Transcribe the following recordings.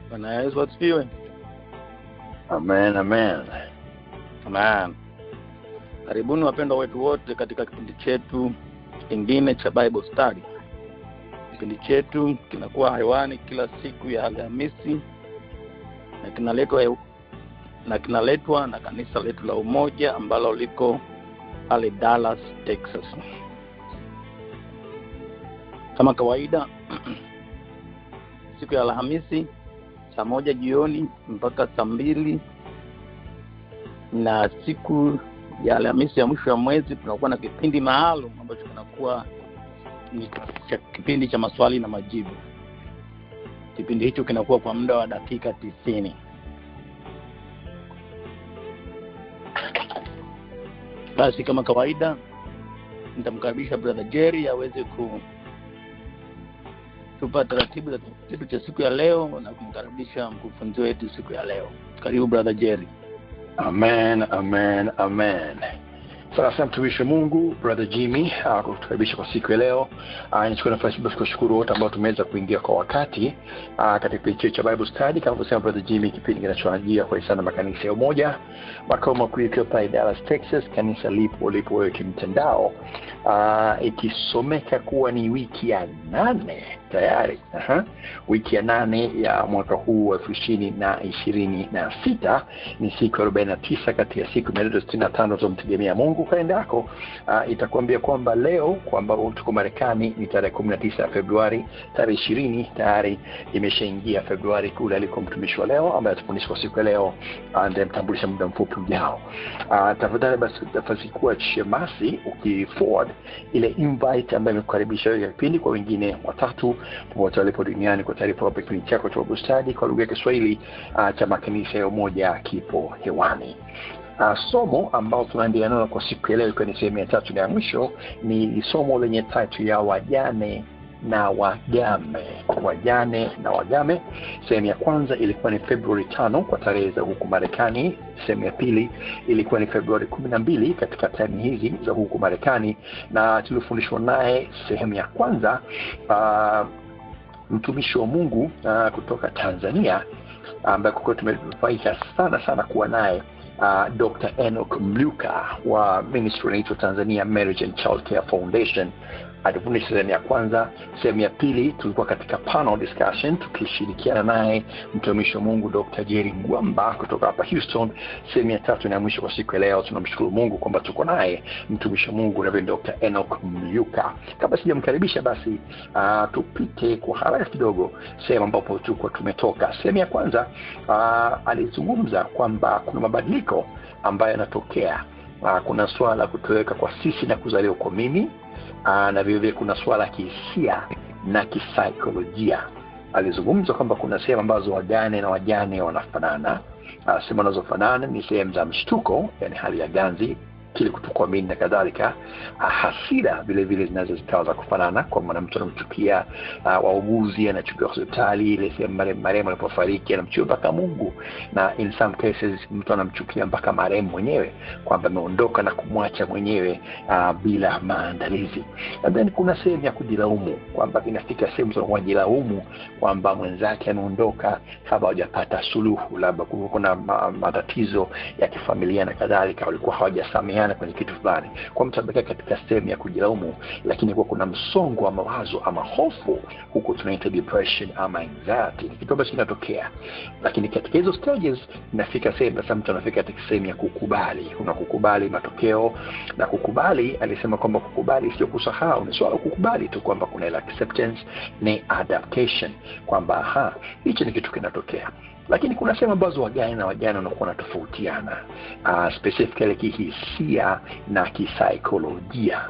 Bwana Yesu asifiwe. Amen, amen. Amen. Karibuni wapendwa wetu wote katika kipindi chetu kingine cha Bible Study. Kipindi chetu kinakuwa hewani kila siku ya Alhamisi na kinaletwa na kanisa letu la Umoja ambalo liko pale Dallas, Texas. Kama kawaida siku ya Alhamisi saa 1 jioni mpaka saa 2, na siku ya Alhamisi ya mwisho wa mwezi tunakuwa na kipindi maalum ambacho kinakuwa ni kipindi cha maswali na majibu. Kipindi hicho kinakuwa kwa muda wa dakika 90. Basi kama kawaida nitamkaribisha brother Jerry aweze kutupa taratibu za kitu cha siku ya leo na kumkaribisha mkufunzi wetu siku ya leo. Karibu brother Jerry. Amen, amen, amen. Sasa mtumishi Mungu brother Jimmy kutukaribisha kwa siku ya leo. Nichukue nafasi basi kushukuru wote ambao tumeweza kuingia kwa wakati katika kipindi cha Bible Study. Kama kusema brother Jimmy, kipindi kinachoanjia kwa sana makanisa ya Umoja makao makuu ya pale Dallas, Texas. Kanisa lipo wewe kimtandao, ikisomeka kuwa ni wiki ya 8 tayari. Wiki ya 8 ya mwaka huu wa 2026 ni siku 49 kati ya siku 365 za mtegemea Mungu. Kaenda yako itakwambia kwamba leo kwamba tuko Marekani ni tarehe 19 Februari, tarehe 20 tayari imeshaingia Februari kule aliko mtumishi wa leo ambaye atafundisha kwa siku ya leo, ndiye mtambulisha muda mfupi ujao. Tafadhali basi tafadhali kuwa shemasi ukiforward ile invite ambayo imekukaribisha wewe kipindi kwa wengine watatu popote walipo duniani kwa taarifa ya kipindi chako cha Bible Study kwa lugha ya Kiswahili cha makanisa ya Umoja kipo hewani. Somo ambao tunaendelea nalo kwa siku ya leo kwa sehemu ya 3 na ya mwisho ni somo lenye title ya wajane na wagame. Wajane na wagame. Sehemu ya kwanza ilikuwa ni Februari 5 kwa tarehe za huku Marekani. Sehemu ya pili ilikuwa ni Februari 12 katika tarehe hizi za huku Marekani, na tulifundishwa naye sehemu ya kwanza mtumishi wa Mungu kutoka Tanzania ambaye kwa tumefaidika sana kuwa naye Dr. Enoch Mluka wa Ministry inaitwa Tanzania Marriage and Child Care Foundation. Atufundisha sehemu ya kwanza. Sehemu ya pili tulikuwa katika panel discussion tukishirikiana naye mtumishi wa Mungu Dr. Jerry Ngwamba kutoka hapa Houston. Sehemu ya 3 na mwisho kwa siku ya leo tunamshukuru Mungu kwamba tuko naye mtumishi wa Mungu Reverend Dr. Enoch Mluka. Kabla sijamkaribisha basi tupite kwa haraka kidogo sehemu ambapo tulikuwa tumetoka. Sehemu ya kwanza alizungumza kwamba kuna mabadiliko ambayo yanatokea. Kuna swala kutoweka kwa sisi na kuzaliwa kwa mimi, na vile kuna swala kihisia na kisaikolojia. Alizungumza kwamba kuna sehemu ambazo wagane na wajane wanafanana. Sehemu zinazofanana ni sehemu za mshtuko, yani hali ya ganzi, kile kutokuamini na kadhalika. Hasira vile vile zinaweza zikawa za kufanana, kwa maana mtu anamchukia wauguzi, anachukia hospitali, ile sehemu marehemu alipofariki anamchukia mpaka Mungu, na in some cases mtu anamchukia mpaka marehemu mwenyewe kwamba ameondoka na kumwacha mwenyewe bila maandalizi. And then kuna sehemu ya kujilaumu, kwamba inafika sehemu za kujilaumu kwamba mwenzake ameondoka kabla hajapata suluhu, labda kuna matatizo ya kifamilia na kadhalika, walikuwa hawajasameheana kwenye kitu fulani, kwa mtu amekaa katika sehemu ya kujilaumu. Lakini kwa kuna msongo wa mawazo ama hofu, huko tunaita depression ama anxiety, kitu ambacho kinatokea. Lakini katika hizo stages inafika sehemu sasa mtu anafika katika sehemu ya kukubali. Kuna kukubali matokeo, na kukubali, alisema kwamba kukubali sio kusahau, ni swala kukubali tu kwamba kuna ile acceptance ni adaptation, kwamba hicho ni kitu kinatokea. Lakini kuna sehemu ambazo wagane na wajane wanakuwa tofautiana, specifically kihisia na kisaikolojia.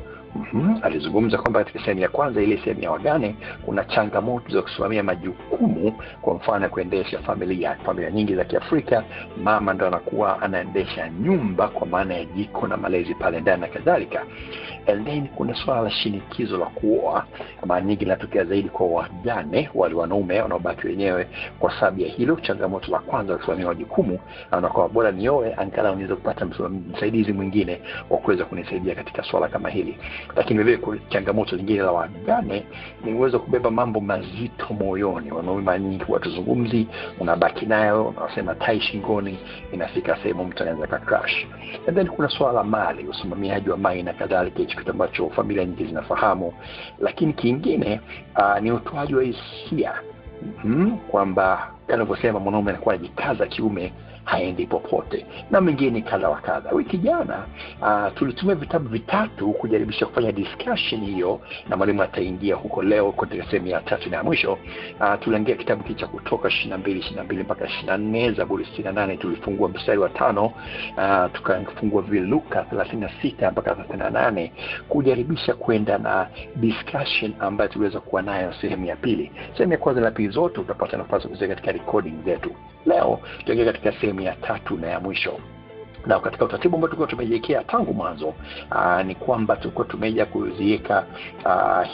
Alizungumza kwamba katika sehemu ya kwanza, ile sehemu ya wagane, kuna changamoto za kusimamia majukumu. Kwa mfano kuendesha familia nyingi za Kiafrika, mama ndo anakuwa anaendesha nyumba kwa maana ya jiko na malezi pale ndani na kadhalika. And then kuna swala la shinikizo la kuoa, mara nyingi linatokea zaidi kwa wajane, wale wanaume wanaobaki wenyewe. Kwa sababu ya hilo, changamoto la kwanza kusimamia majukumu, anakuwa bora nioe angalau niweze kupata msaidizi mwingine wa kuweza kunisaidia katika swala kama hili. lakini vile kwa changamoto nyingine la wajane ni uwezo kubeba mambo mazito moyoni. Wanaume mara nyingi watuzungumzi, unabaki nayo, unasema tai shingoni, inafika sehemu mtu anaweza ka crash. And then kuna swala la mali, usimamiaji wa mali na kadhalika, hicho kitu ambacho familia nyingi zinafahamu. Lakini kingine ni utoaji wa hisia, kwamba kanavyosema mwanaume anakuwa anajikaza kiume, haendi popote, na mengine kadha wa kadha. Wiki jana tulitumia vitabu vitatu kujaribisha kufanya discussion hiyo, na mwalimu ataingia huko leo katika sehemu ya 3 na ya mwisho. Tuliangalia kitabu cha Kutoka 22 mpaka 24, Zaburi 68 tulifungua mstari wa 5, tukafungua vile Luka 36 mpaka 38, kujaribisha kwenda na discussion ambayo tuliweza kuwa nayo sehemu ya pili. Sehemu ya kwanza na pili zote utapata nafasi kuziweka katika recording zetu. Leo tutaingia katika sehemu ya 3 na ya mwisho. Na katika utaratibu ambao tulikuwa tumejiwekea tangu mwanzo, ni kwamba tulikuwa tumeja kuziweka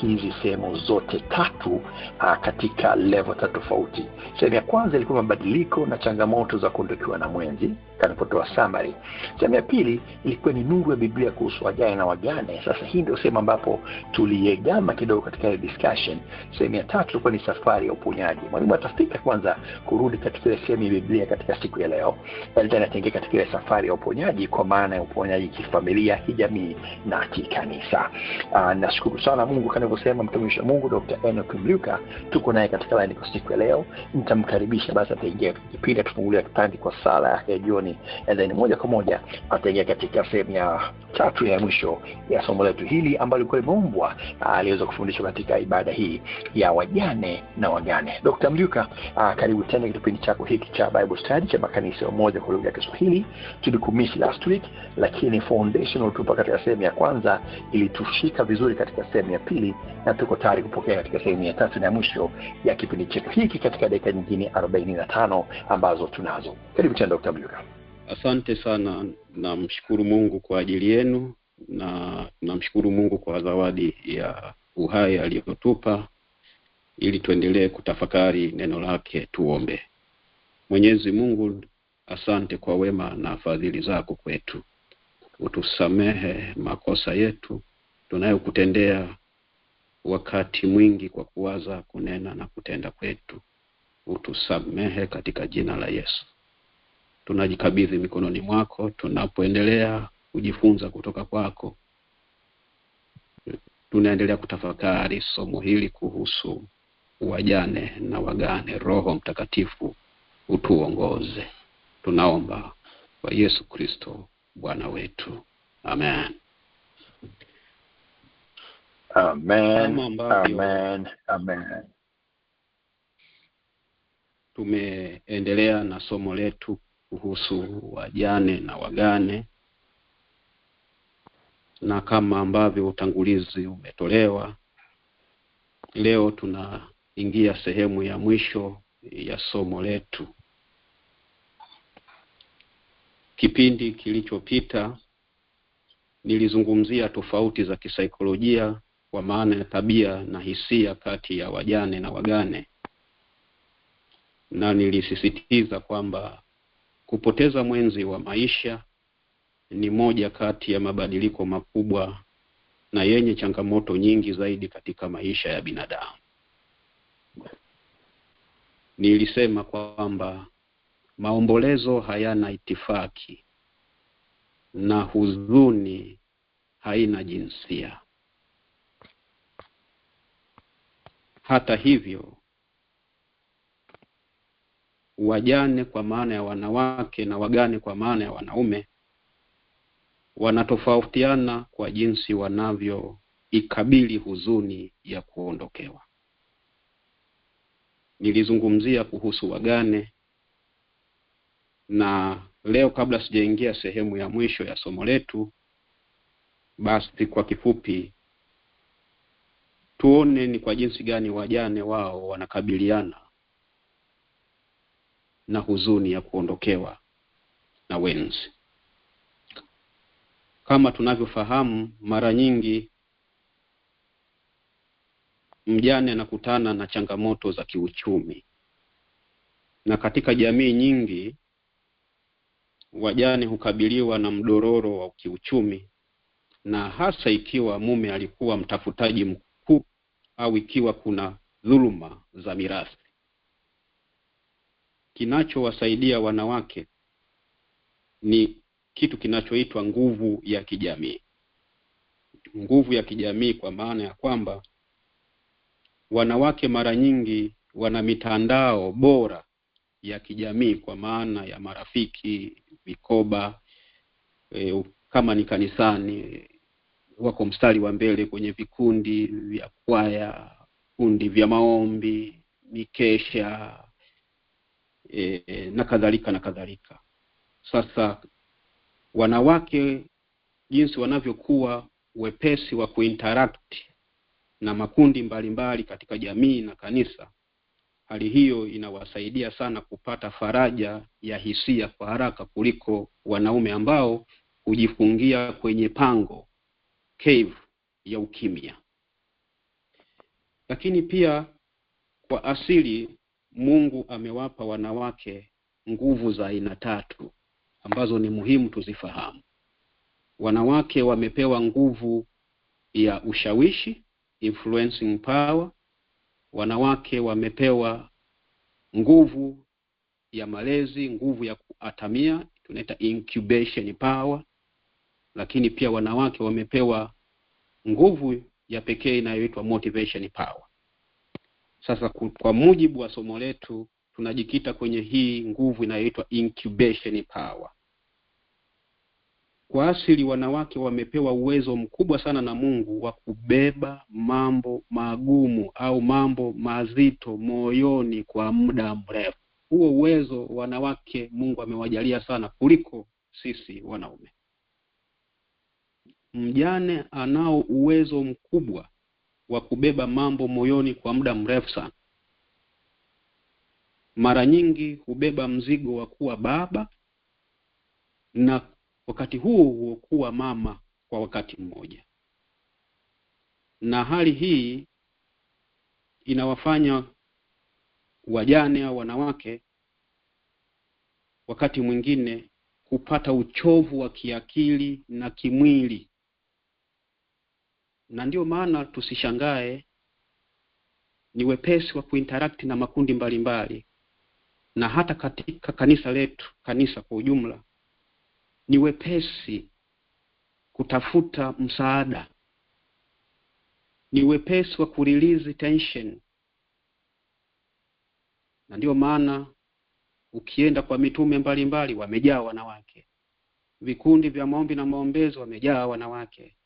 hizi sehemu zote 3 katika level 3 tofauti. Sehemu ya kwanza ilikuwa mabadiliko na changamoto za kuondokewa na mwenzi, kanapotoa summary. Sehemu ya pili ilikuwa ni nuru ya Biblia kuhusu wajane na wagane. Sasa hii ndio sehemu ambapo tuliegama kidogo katika ile discussion. Sehemu ya 3 ilikuwa ni safari ya uponyaji. Mwalimu atafika kwanza kurudi katika ile sehemu ya Biblia katika siku ya leo, baadaye ataingia katika ile safari ya uponyaji, kwa maana ya uponyaji kifamilia, kijamii na kikanisa. Nashukuru sana Mungu, kanavyosema mtumishi wa Mungu Dr. Enoch Mluka, tuko naye katika line kwa siku ya leo. Nitamkaribisha basi, ataingia kipindi tufungulia kipindi kwa sala ya jioni, and then moja kwa moja ataingia katika sehemu ya 3 ya mwisho ya somo letu hili ambalo lilikuwa limeumbwa aliweza kufundishwa katika ibada hii ya wajane na wagane. Dr. Mluka, karibu tena kipindi chako hiki cha Bible Study cha makanisa moja kwa lugha ya Kiswahili. Tulikumisi last week, lakini foundational tupa katika sehemu ya kwanza ili tushika vizuri katika sehemu ya pili, na tuko tayari kupokea katika sehemu ya 3 na mwisho ya kipindi chetu hiki katika dakika nyingine 45 ambazo tunazo. Karibu tena Dr. Mluka. Asante sana, namshukuru Mungu kwa ajili yenu, na namshukuru Mungu kwa zawadi ya uhai aliyotupa ili tuendelee kutafakari neno lake. Tuombe. Mwenyezi Mungu, asante kwa wema na fadhili zako kwetu. Utusamehe makosa yetu tunayokutendea wakati mwingi kwa kuwaza, kunena na kutenda kwetu. Utusamehe katika jina la Yesu. Tunajikabidhi mikononi mwako tunapoendelea kujifunza kutoka kwako. Tunaendelea kutafakari somo hili kuhusu wajane na wagane. Roho Mtakatifu utuongoze. Tunaomba kwa Yesu Kristo Bwana wetu. Amen. Amen. Amen. Amen. Tumeendelea na somo letu kuhusu wajane na wagane, na kama ambavyo utangulizi umetolewa, leo tunaingia sehemu ya mwisho ya somo letu. Kipindi kilichopita nilizungumzia tofauti za kisaikolojia kwa maana ya tabia na hisia kati ya wajane na wagane, na nilisisitiza kwamba kupoteza mwenzi wa maisha ni moja kati ya mabadiliko makubwa na yenye changamoto nyingi zaidi katika maisha ya binadamu. Nilisema kwamba maombolezo hayana itifaki na huzuni haina jinsia. Hata hivyo, wajane kwa maana ya wanawake na wagane kwa maana ya wanaume wanatofautiana kwa jinsi wanavyoikabili huzuni ya kuondokewa. Nilizungumzia kuhusu wagane, na leo kabla sijaingia sehemu ya mwisho ya somo letu, basi kwa kifupi tuone ni kwa jinsi gani wajane wao wanakabiliana na huzuni ya kuondokewa na wenzi. Kama tunavyofahamu, mara nyingi mjane anakutana na changamoto za kiuchumi, na katika jamii nyingi wajane hukabiliwa na mdororo wa kiuchumi na hasa ikiwa mume alikuwa mtafutaji mkuu au ikiwa kuna dhuluma za mirathi. Kinachowasaidia wanawake ni kitu kinachoitwa nguvu ya kijamii. Nguvu ya kijamii kwa maana ya kwamba wanawake mara nyingi wana mitandao bora ya kijamii, kwa maana ya marafiki, vikoba, kama ni kanisani wako mstari wa mbele kwenye vikundi vya kwaya, kundi vya maombi, mikesha, na kadhalika na kadhalika. Sasa wanawake jinsi wanavyokuwa wepesi wa kuinteract na makundi mbalimbali katika jamii na kanisa, hali hiyo inawasaidia sana kupata faraja ya hisia kwa haraka kuliko wanaume ambao hujifungia kwenye pango, cave ya ukimya. Lakini pia kwa asili Mungu amewapa wanawake nguvu za aina tatu ambazo ni muhimu tuzifahamu. Wanawake wamepewa nguvu ya ushawishi, influencing power. Wanawake wamepewa nguvu ya malezi, nguvu ya kuatamia, tunaita incubation power. Lakini pia wanawake wamepewa nguvu ya pekee inayoitwa motivation power. Sasa kwa mujibu wa somo letu tunajikita kwenye hii nguvu inayoitwa incubation power. Kwa asili wanawake wamepewa uwezo mkubwa sana na Mungu wa kubeba mambo magumu au mambo mazito moyoni kwa muda mrefu. Huo uwezo wanawake Mungu amewajalia sana kuliko sisi wanaume. Mjane anao uwezo mkubwa wa kubeba mambo moyoni kwa muda mrefu sana. Mara nyingi hubeba mzigo wa kuwa baba na wakati huo kuwa mama kwa wakati mmoja. Na hali hii inawafanya wajane au wanawake wakati mwingine kupata uchovu wa kiakili na kimwili. Na ndio maana tusishangae ni wepesi wa kuinteract na makundi mbalimbali, na hata katika kanisa letu, kanisa kwa ujumla, ni wepesi kutafuta msaada, ni wepesi wa kurelease tension. Na ndio maana ukienda kwa mitume mbalimbali wamejaa wanawake, vikundi vya maombi na maombezo wamejaa wanawake,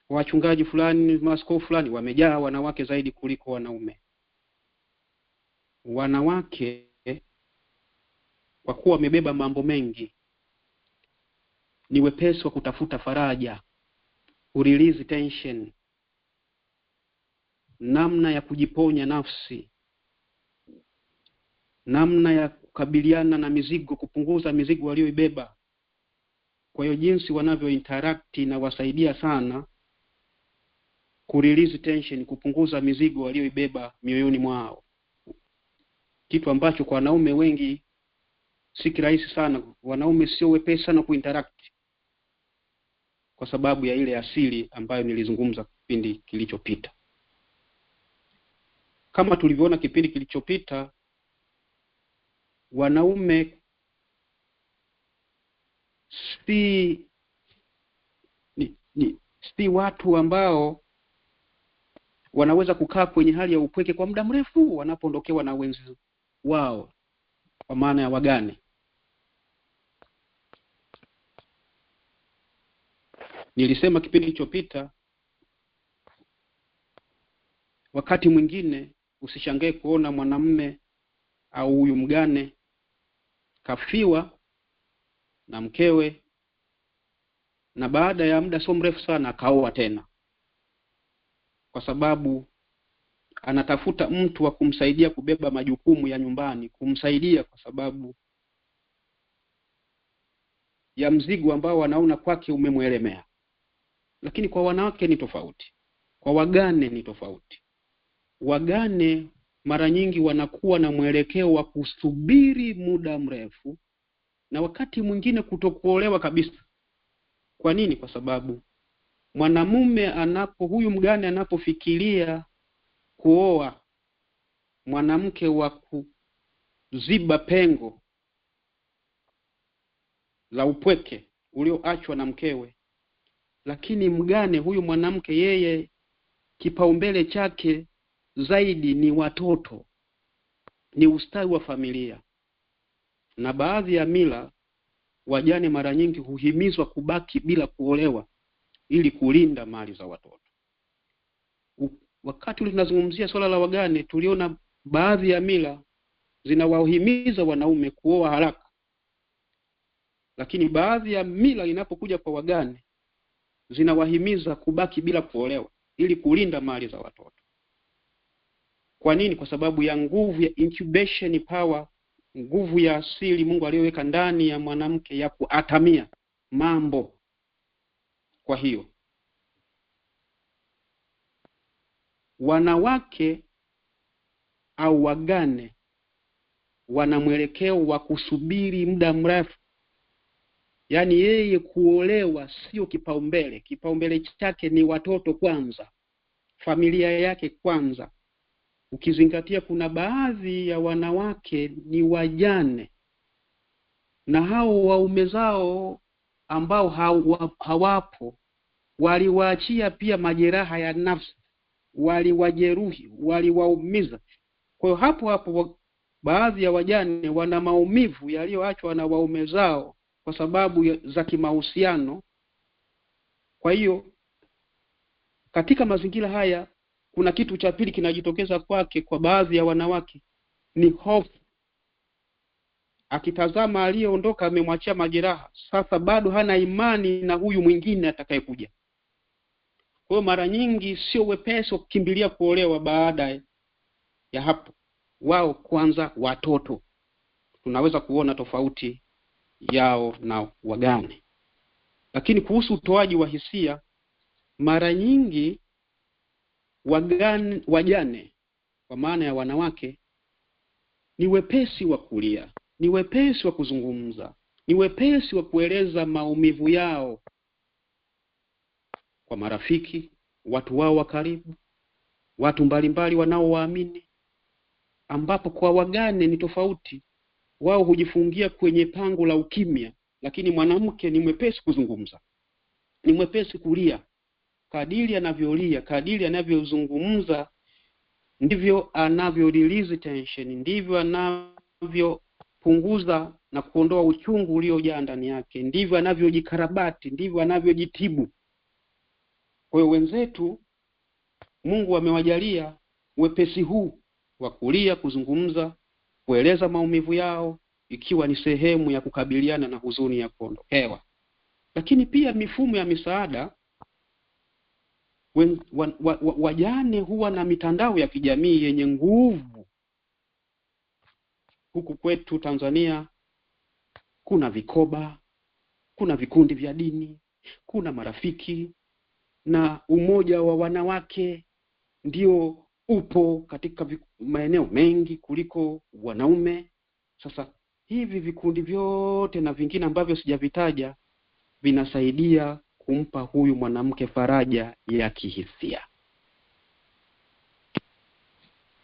wachungaji fulani, maaskofu fulani wamejaa wanawake zaidi kuliko wanaume. Wanawake kwa kuwa wamebeba mambo mengi ni wepesi wa kutafuta faraja, kurelease tension, namna ya kujiponya nafsi, namna ya kukabiliana na mizigo, kupunguza mizigo walioibeba. Kwa hiyo jinsi wanavyo interact na wasaidia sana kurelease tension, kupunguza mizigo walioibeba mioyoni mwao. Kitu ambacho kwa wanaume wengi si kirahisi sana. Wanaume sio wepesi sana kuinteract kwa sababu ya ile asili ambayo nilizungumza kipindi kilichopita. Kama tulivyoona kipindi kilichopita, wanaume si watu ambao wanaweza kukaa kwenye hali ya upweke kwa muda mrefu wanapoondokewa na wenzi wao, kwa maana ya wagane. Nilisema kipindi kilichopita, wakati mwingine usishangae kuona mwanamume au huyu mgane kafiwa na mkewe, na baada ya muda sio mrefu sana akaoa tena, kwa sababu anatafuta mtu wa kumsaidia kubeba majukumu ya nyumbani, kumsaidia kwa sababu ya mzigo ambao anaona kwake umemwelemea. Lakini kwa wanawake ni tofauti, kwa wagane ni tofauti. Wagane mara nyingi wanakuwa na mwelekeo wa kusubiri muda mrefu, na wakati mwingine kutokuolewa kabisa. Kwa nini? Kwa sababu mwanamume huyu mgane anapofikiria kuoa mwanamke wa kuziba pengo la upweke ulioachwa na mkewe, lakini mgane huyu mwanamke yeye kipaumbele chake zaidi ni watoto, ni ustawi wa familia. Na baadhi ya mila, wajane mara nyingi huhimizwa kubaki bila kuolewa ili kulinda mali za watoto. Wakati tunazungumzia swala la wagane, tuliona baadhi ya mila zinawahimiza wanaume kuoa haraka, lakini baadhi ya mila inapokuja kwa wagane zinawahimiza kubaki bila kuolewa ili kulinda mali za watoto. Kwa nini? Kwa sababu ya nguvu ya incubation power, nguvu ya asili Mungu aliyoweka ndani ya mwanamke ya kuatamia mambo. Kwa hiyo wanawake au wagane wana mwelekeo wa kusubiri muda mrefu. Yaani yeye kuolewa sio kipaumbele. Kipaumbele chake ni watoto kwanza, familia yake kwanza. Ukizingatia kuna baadhi ya wanawake ni wajane, na hao waume zao ambao hawapo waliwaachia pia majeraha ya nafsi, waliwajeruhi, waliwaumiza. Kwa hiyo hapo baadhi ya wajane wana maumivu yaliyoachwa na waume zao kwa sababu za kimahusiano. Kwa hiyo katika mazingira haya kuna kitu cha pili kinajitokeza kwake. Kwa baadhi ya wanawake ni hofu. Akitazama aliyeondoka amemwachia majeraha, sasa bado hana imani na huyu mwingine atakayekuja. Kwa hiyo mara nyingi sio wepesi kukimbilia kuolewa. Baada ya hapo wao kwanza watoto. Tunaweza kuona tofauti yao na wagane. Lakini kuhusu utoaji wa hisia, mara nyingi wajane kwa maana ya wanawake ni wepesi wa kulia, ni wepesi wa kuzungumza, ni wepesi wa kueleza maumivu yao kwa marafiki, watu wao wa karibu, watu mbalimbali wanaowaamini, ambapo kwa wagane ni tofauti. Wao hujifungia kwenye pango la ukimya, lakini mwanamke ni mwepesi kuzungumza, ni mwepesi kulia. Kadiri anavyolia, kadiri anavyozungumza, ndivyo anavyo release tension, ndivyo anavyopunguza na kuondoa uchungu uliojaa ndani yake, ndivyo anavyojikarabati, ndivyo anavyojitibu. Kwa hiyo wenzetu Mungu amewajalia wepesi huu wa kulia, kuzungumza, kueleza maumivu yao, ikiwa ni sehemu ya kukabiliana na huzuni ya kuondokewa. Lakini pia mifumo ya misaada, wajane huwa na mitandao ya kijamii yenye nguvu. Huku kwetu Tanzania kuna vikoba, kuna vikundi vya dini, kuna marafiki, na umoja wa wanawake ndio upo katika maeneo mengi kuliko wanaume. Sasa hivi vikundi vyote na vingine ambavyo sijavitaja vinasaidia kumpa huyu mwanamke faraja ya kihisia.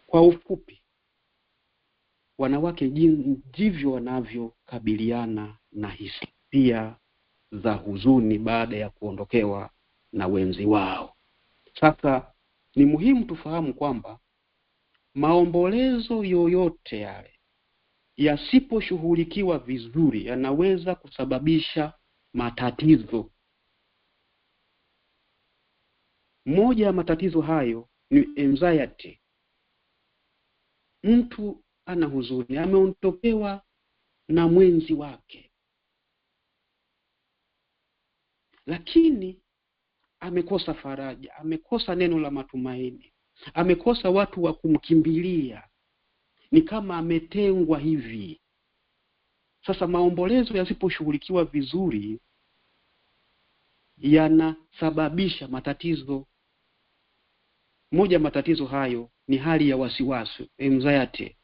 Kwa ufupi, wanawake ndivyo wanavyokabiliana na hisia za huzuni baada ya kuondokewa na wenzi wao. Sasa ni muhimu tufahamu kwamba maombolezo yoyote yale yasiposhughulikiwa vizuri yanaweza kusababisha matatizo. Moja ya matatizo hayo ni anxiety. Mtu ana huzuni, ameondokewa na mwenzi wake, lakini amekosa faraja, amekosa neno la matumaini, amekosa watu wa kumkimbilia, ni kama ametengwa hivi. Sasa maombolezo yasiposhughulikiwa vizuri yanasababisha matatizo. Moja matatizo hayo ni hali ya wasiwasi, anxiety.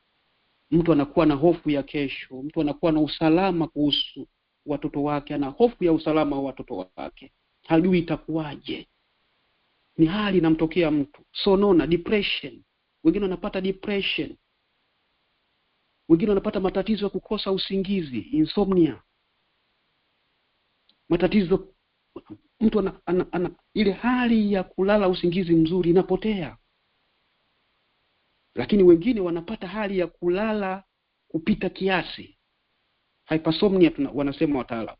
Mtu anakuwa na hofu ya kesho, mtu anakuwa na usalama kuhusu watoto wake, ana hofu ya usalama wa watoto wake, hajui itakuwaje. Ni hali inamtokea mtu, sonona, depression. Wengine wanapata depression, wengine wanapata matatizo ya kukosa usingizi, insomnia. Matatizo, mtu ile hali ya kulala usingizi mzuri inapotea. Lakini wengine wanapata hali ya kulala kupita kiasi, hypersomnia wanasema wataalamu.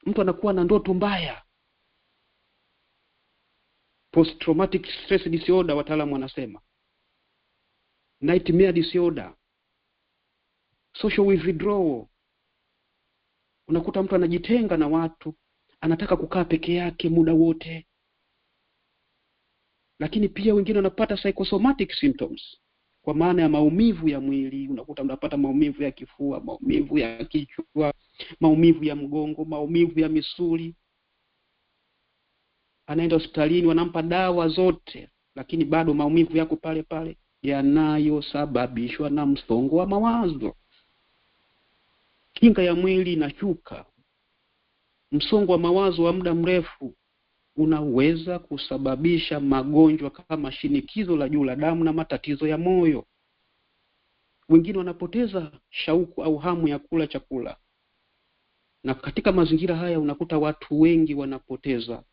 Mtu anakuwa na ndoto mbaya, post traumatic stress disorder wataalamu wanasema, nightmare disorder, social withdrawal. Unakuta mtu anajitenga na watu, anataka kukaa peke yake muda wote. Lakini pia wengine wanapata psychosomatic symptoms, kwa maana ya maumivu ya mwili. Unakuta mnapata maumivu ya kifua, maumivu ya kichwa, maumivu ya mgongo, maumivu ya misuli. Anaenda hospitalini, wanampa dawa zote, lakini bado maumivu yako pale pale, yanayosababishwa na msongo wa mawazo. Kinga ya mwili inashuka. Msongo wa mawazo wa muda mrefu unaweza kusababisha magonjwa kama shinikizo la juu la damu na matatizo ya moyo. Wengine wanapoteza shauku au hamu ya kula chakula. Na katika mazingira haya unakuta watu wengi wanapoteza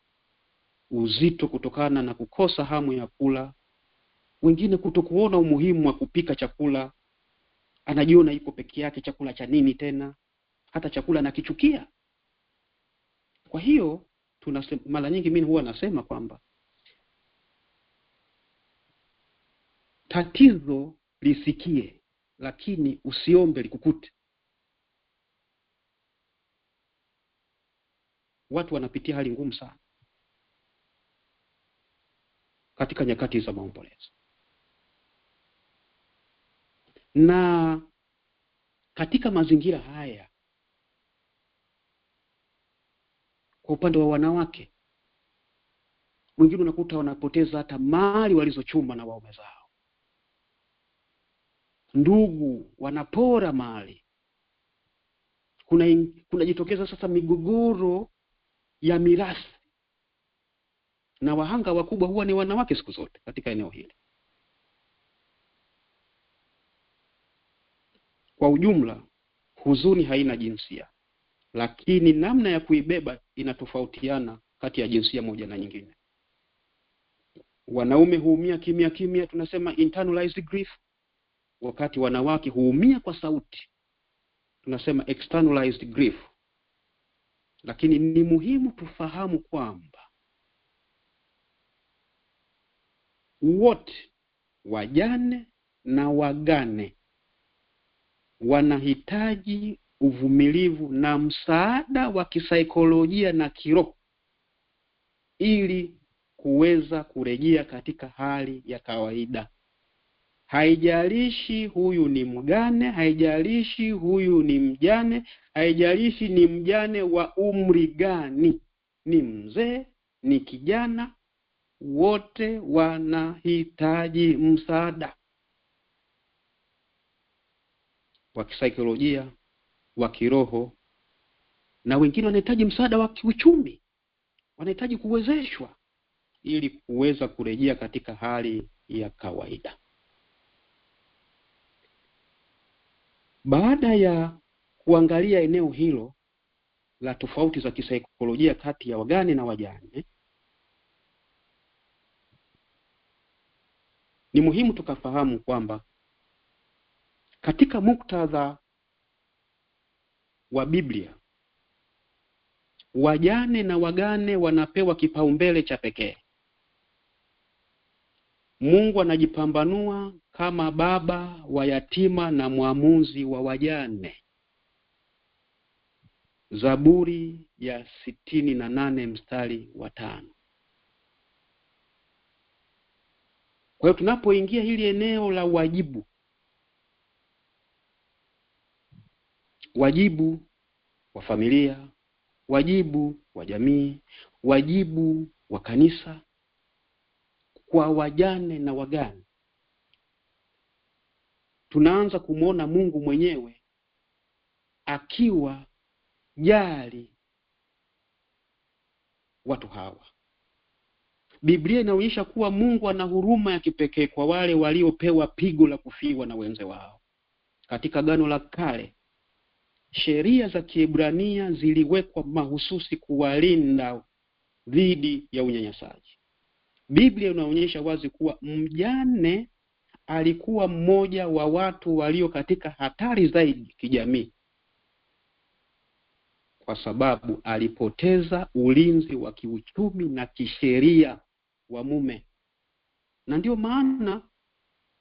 uzito kutokana na kukosa hamu ya kula. Wengine kutokuona umuhimu wa kupika chakula, anajiona yuko peke yake, chakula cha nini tena, hata chakula anakichukia. Kwa hiyo mara nyingi mimi huwa nasema kwamba tatizo lisikie, lakini usiombe likukute. Watu wanapitia hali ngumu sana katika nyakati za maombolezo. Na katika mazingira haya, kwa upande wa wanawake, wengine unakuta wanapoteza hata mali walizochuma na waume zao. Ndugu wanapora mali. Kunajitokeza sasa migogoro ya mirathi, na wahanga wakubwa huwa ni wanawake siku zote katika eneo hili. Kwa ujumla, huzuni haina jinsia, lakini namna ya kuibeba inatofautiana kati ya jinsia moja na nyingine. Wanaume huumia kimya kimya, tunasema internalized grief, wakati wanawake huumia kwa sauti, tunasema externalized grief. Lakini ni muhimu tufahamu kwamba wote, wajane na wagane, wanahitaji uvumilivu na msaada wa kisaikolojia na kiroho ili kuweza kurejea katika hali ya kawaida. Haijalishi huyu ni mgane, haijalishi huyu ni mjane, haijalishi ni mjane wa umri gani, ni mzee, ni kijana, wote wanahitaji msaada wa kisaikolojia, wa kiroho, na wengine wanahitaji msaada wa kiuchumi. Wanahitaji kuwezeshwa ili kuweza kurejea katika hali ya kawaida. Baada ya kuangalia eneo hilo la tofauti za kisaikolojia kati ya wagane na wajane, ni muhimu tukafahamu kwamba katika muktadha wa Biblia, wajane na wagane wanapewa kipaumbele cha pekee. Mungu anajipambanua kama baba wa yatima na mwamuzi wa wajane. Zaburi ya 68 mstari wa 5. Kwa hiyo tunapoingia hili eneo la wajibu, wajibu wa familia, wajibu wa jamii, wajibu wa kanisa kwa wajane na wagane, tunaanza kumuona Mungu mwenyewe akiwa kujali watu hawa. Biblia inaonyesha kuwa Mungu ana huruma ya kipekee kwa wale waliopewa pigo la kufiwa na wenzi wao. Katika Agano la Kale, sheria za Kiebrania ziliwekwa mahususi kuwalinda dhidi ya unyanyasaji. Biblia inaonyesha wazi kuwa mjane alikuwa mmoja wa watu walio katika hatari zaidi kijamii, kwa sababu alipoteza ulinzi wa kiuchumi na kisheria wa mume. Na ndio maana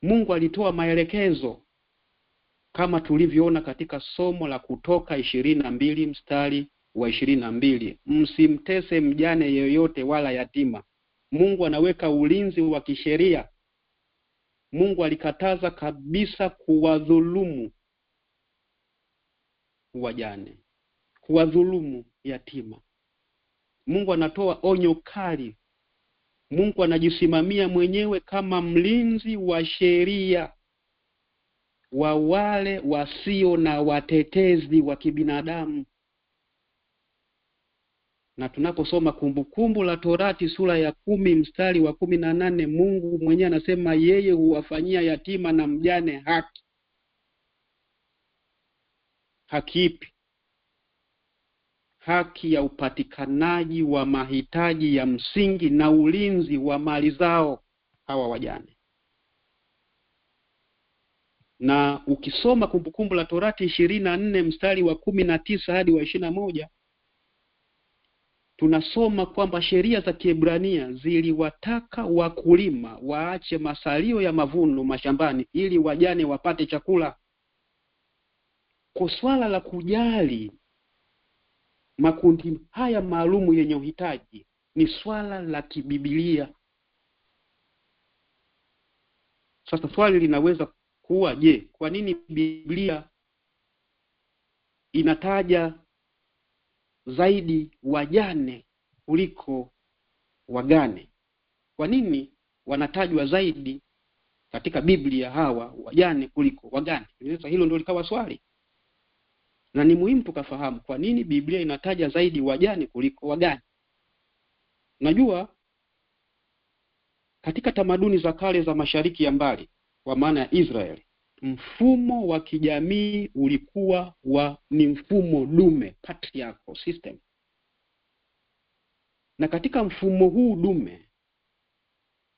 Mungu alitoa maelekezo kama tulivyoona katika somo la Kutoka 22 mstari wa 22, msimtese mjane yoyote wala yatima. Mungu anaweka ulinzi wa kisheria. Mungu alikataza kabisa kuwadhulumu wajane, kuwadhulumu yatima. Mungu anatoa onyo kali. Mungu anajisimamia mwenyewe kama mlinzi wa sheria wa wale wasio na watetezi wa kibinadamu. Na tunaposoma Kumbukumbu la Torati sura ya 10 mstari wa 18, Mungu mwenyewe anasema yeye huwafanyia yatima na mjane haki. Haki ipi? Haki ya upatikanaji wa mahitaji ya msingi na ulinzi wa mali zao hawa wajane. Na ukisoma Kumbukumbu la Torati 24 mstari wa 19 hadi wa 21, tunasoma kwamba sheria za Kiebrania ziliwataka wakulima waache masalio ya mavuno mashambani ili wajane wapate chakula. Kwa swala la kujali makundi haya maalumu yenye uhitaji ni swala la kibiblia. Sasa swali linaweza kuwa, je, kwa nini Biblia inataja zaidi wajane kuliko wagane? Kwa nini wanatajwa zaidi katika Biblia hawa wajane kuliko wagane? Sasa hilo ndio likawa swali. Na ni muhimu tukafahamu kwa nini Biblia inataja zaidi wajane kuliko wagane. Najua katika tamaduni za kale za Mashariki ya Mbali, kwa maana ya Israeli, mfumo wa kijamii ulikuwa ni mfumo dume, patriarchal system. Na katika mfumo huu dume,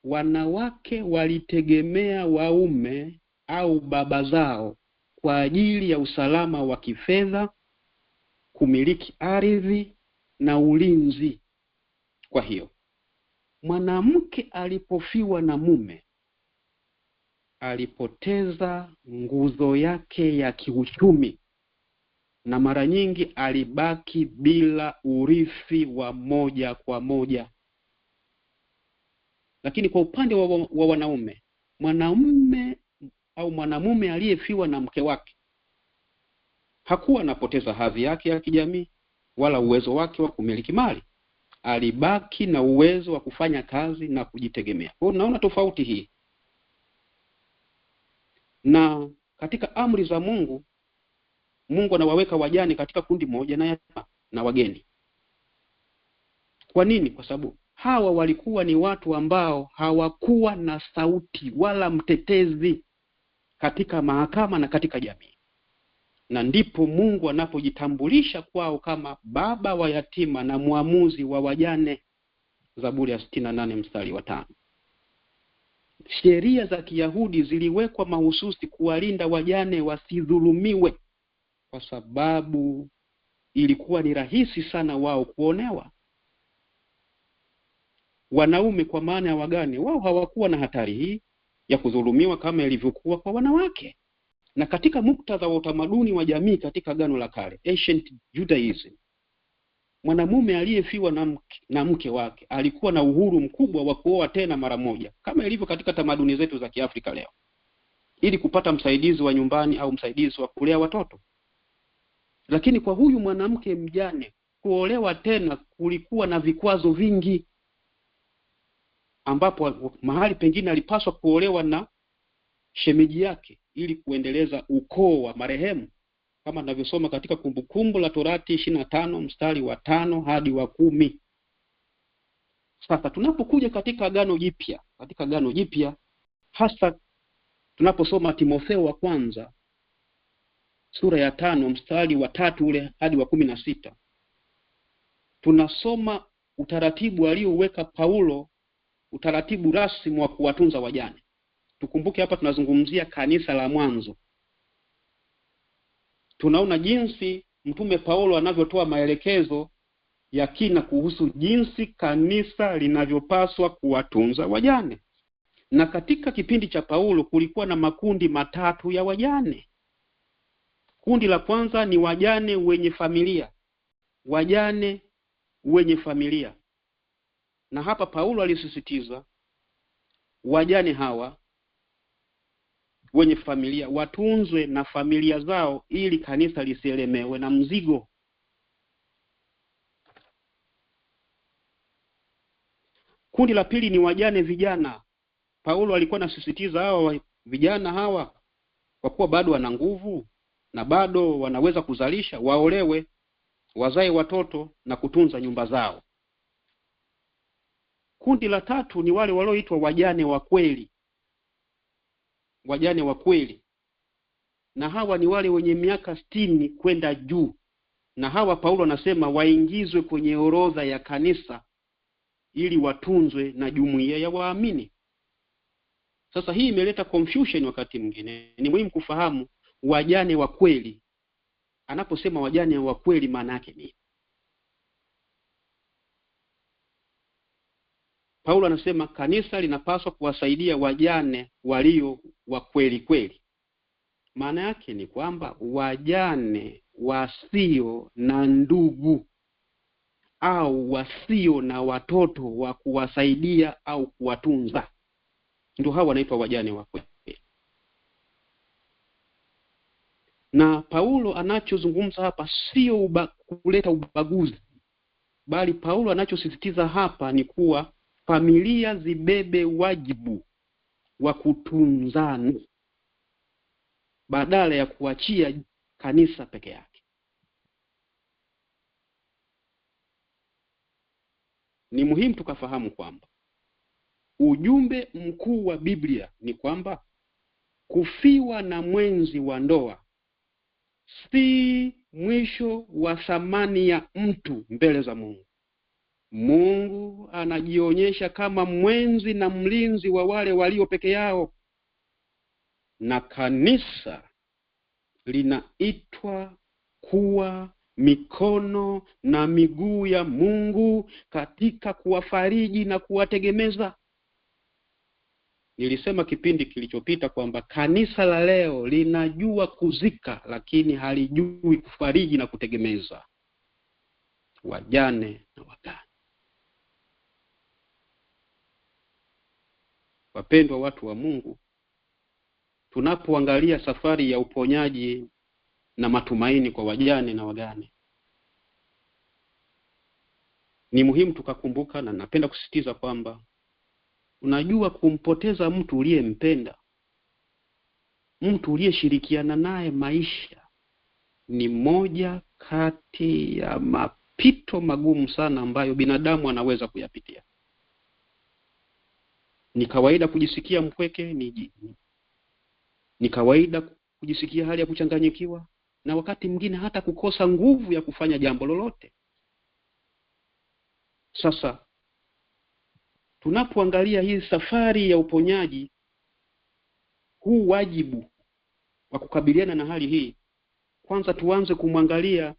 wanawake walitegemea waume au baba zao kwa ajili ya usalama wa kifedha, kumiliki ardhi na ulinzi. Kwa hiyo, mwanamke alipofiwa na mume, alipoteza nguzo yake ya kiuchumi na mara nyingi alibaki bila urithi wa moja kwa moja. Lakini kwa upande wa wanaume, mwanamume au mwanamume aliyefiwa na mke wake hakuwa anapoteza hadhi yake ya kijamii wala uwezo wake wa kumiliki mali. Alibaki na uwezo wa kufanya kazi na kujitegemea. Kwa hiyo naona tofauti hii. Na katika amri za Mungu, Mungu anawaweka wajane katika kundi moja na yatima na wageni. Kwa nini? Kwa sababu hawa walikuwa ni watu ambao hawakuwa na sauti wala mtetezi katika mahakama na katika jamii. Na ndipo Mungu anapojitambulisha kwao kama baba wa yatima na muamuzi wa wajane. Zaburi ya 68 mstari wa 5. Sheria za Kiyahudi ziliwekwa mahususi kuwalinda wajane wasidhulumiwe, kwa sababu ilikuwa ni rahisi sana wao kuonewa. Wanaume kwa maana ya wagane, wao hawakuwa na hatari hii ya kudhulumiwa kama ilivyokuwa kwa wanawake. Na katika muktadha wa utamaduni wa jamii katika Agano la Kale, ancient Judaism, mwanamume aliyefiwa na mke wake alikuwa na uhuru mkubwa wa kuoa tena mara moja, kama ilivyo katika tamaduni zetu za Kiafrika leo, ili kupata msaidizi wa nyumbani au msaidizi wa kulea watoto. Lakini kwa huyu mwanamke mjane, kuolewa tena kulikuwa na vikwazo vingi, ambapo mahali pengine alipaswa kuolewa na shemeji yake ili kuendeleza ukoo wa marehemu. kama ninavyosoma katika Kumbukumbu la Torati 25 mstari wa 5 hadi wa 10. Sasa tunapokuja katika Agano Jipya, hasa tunaposoma Timotheo wa kwanza sura ya 5 mstari wa 3 ule hadi wa 16, tunasoma utaratibu aliouweka Paulo, utaratibu rasmi wa kuwatunza wajane. Tukumbuke hapa tunazungumzia kanisa la mwanzo. Tunaona jinsi mtume Paulo anavyotoa maelekezo ya kina kuhusu jinsi kanisa linavyopaswa kuwatunza wajane. Na katika kipindi cha Paulo kulikuwa na makundi matatu ya wajane. Kundi la kwanza ni wajane wenye familia. Wajane wenye familia. Na hapa Paulo alisisitiza wajane hawa wenye familia watunzwe na familia zao ili kanisa lisielemewe na mzigo. Kundi la pili ni wajane vijana. Paulo alikuwa anasisitiza hawa vijana hawa, kwa kuwa bado wana nguvu na bado wanaweza kuzalisha, waolewe, wazae watoto na kutunza nyumba zao. Kundi la tatu ni wale walioitwa wajane wa kweli. Wajane wa kweli. Na hawa ni wale wenye miaka 60 kwenda juu. Na hawa Paulo anasema waingizwe kwenye orodha ya kanisa ili watunzwe na jumuiya ya waamini. Sasa hii imeleta confusion wakati mwingine. Ni muhimu kufahamu wajane wa kweli. Anaposema wajane wa kweli maana yake nini? Paulo anasema kanisa linapaswa kuwasaidia wajane walio wa kweli kweli. Maana yake ni kwamba wajane wasio na ndugu au wasio na watoto wa kuwasaidia au kuwatunza, ndio hawa wanaitwa wajane wa kweli. Na Paulo anachozungumza hapa sio kuleta ubaguzi, bali Paulo anachosisitiza hapa ni kuwa familia zibebe wajibu wa kutunzana badala ya kuachia kanisa peke yake. Ni muhimu tukafahamu kwamba ujumbe mkuu wa Biblia ni kwamba kufiwa na mwenzi wa ndoa si mwisho wa thamani ya mtu mbele za Mungu. Mungu anajionyesha kama mwenzi na mlinzi wa wale walio peke yao. Na kanisa linaitwa kuwa mikono na miguu ya Mungu katika kuwafariji na kuwategemeza. Nilisema kipindi kilichopita kwamba kanisa la leo linajua kuzika lakini halijui kufariji na kutegemeza wajane na wagane. Wapendwa watu wa Mungu, tunapoangalia safari ya uponyaji na matumaini kwa wajane na wagane, ni muhimu tukakumbuka, na napenda kusisitiza kwamba unajua kumpoteza mtu uliyempenda, mtu uliyeshirikiana naye maisha, ni moja kati ya mapito magumu sana ambayo binadamu anaweza kuyapitia. Ni kawaida kujisikia mpweke, ni kawaida kujisikia hali ya kuchanganyikiwa, na wakati mwingine hata kukosa nguvu ya kufanya jambo lolote. Sasa tunapoangalia hii safari ya uponyaji, huu wajibu wa kukabiliana na hali hii, kwanza tuanze kumwangalia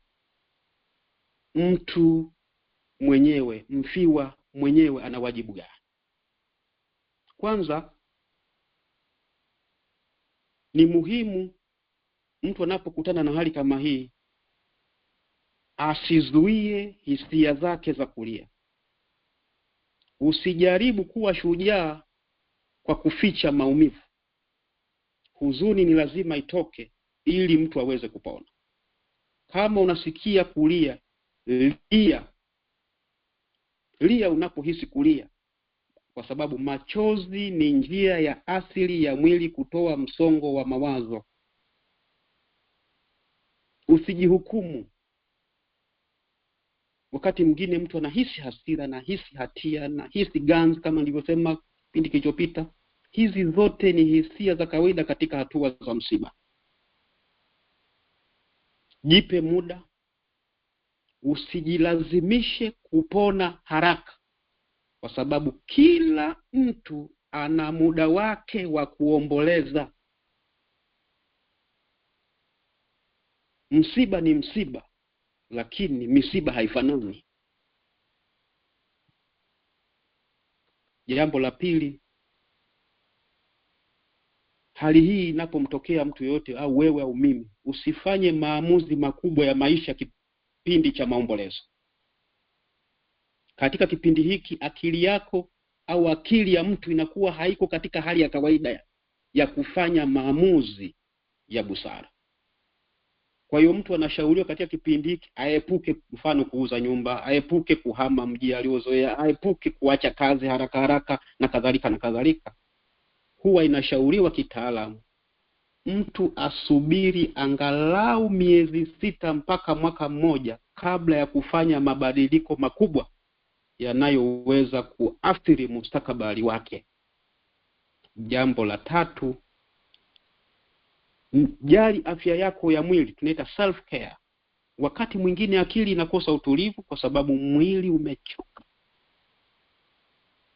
mtu mwenyewe, mfiwa mwenyewe ana wajibu gani. Kwanza ni muhimu mtu anapokutana na hali kama hii asizuie hisia zake za kulia. Usijaribu kuwa shujaa kwa kuficha maumivu. Huzuni ni lazima itoke ili mtu aweze kupona. Kama unasikia kulia, lia unapohisi kulia, kwa sababu machozi ni njia ya asili ya mwili kutoa msongo wa mawazo. Usijihukumu. Wakati mwingine mtu anahisi hasira, anahisi hatia, anahisi ganzi kama nilivyosema kipindi kilichopita. Hizi zote ni hisia za kawaida katika hatua za msiba. Jipe muda. Usijilazimishe kupona haraka, kwa sababu kila mtu ana muda wake wa kuomboleza. Msiba ni msiba, lakini misiba haifanani. Jambo la pili, hali hii inapomtokea mtu yote, au wewe au mimi, usifanye maamuzi makubwa ya maisha kipindi cha maombolezo. Katika kipindi hiki akili yako au akili ya mtu inakuwa haiko katika hali ya kawaida ya kufanya maamuzi ya busara. Kwa hiyo mtu anashauriwa katika kipindi hiki aepuke mfano kuuza nyumba, aepuke kuhama mji aliozoea, aepuke kuacha kazi haraka haraka na kadhalika na kadhalika. Huwa inashauriwa kitaalamu mtu asubiri angalau miezi 6 mpaka mwaka mmoja kabla ya kufanya mabadiliko makubwa yanayoweza kuathiri mustakabali wake. Jambo la tatu, jali afya yako ya mwili, tunaita self care. Wakati mwingine akili inakosa utulivu kwa sababu mwili umechoka,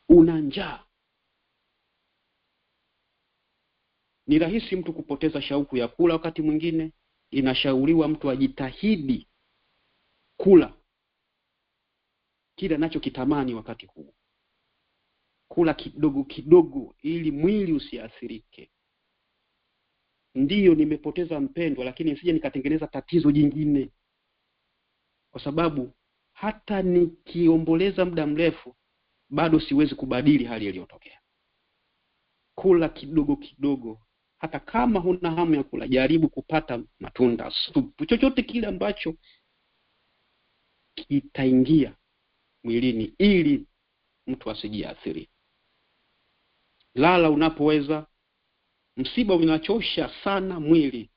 una njaa. Ni rahisi mtu kupoteza shauku ya kula. Wakati mwingine inashauriwa mtu ajitahidi kula kile anachokitamani wakati huu. Kula kidogo kidogo ili mwili usiathirike. Ndiyo, nimepoteza mpendwa, lakini nisije nikatengeneza tatizo jingine. Kwa sababu hata nikiomboleza muda mrefu bado siwezi kubadili hali iliyotokea. Kula kidogo kidogo. Hata kama huna hamu ya kula, jaribu kupata matunda, supu, chochote kile ambacho kitaingia mwilini ili mtu asijiathiri. Lala unapoweza. Msiba unachosha sana mwili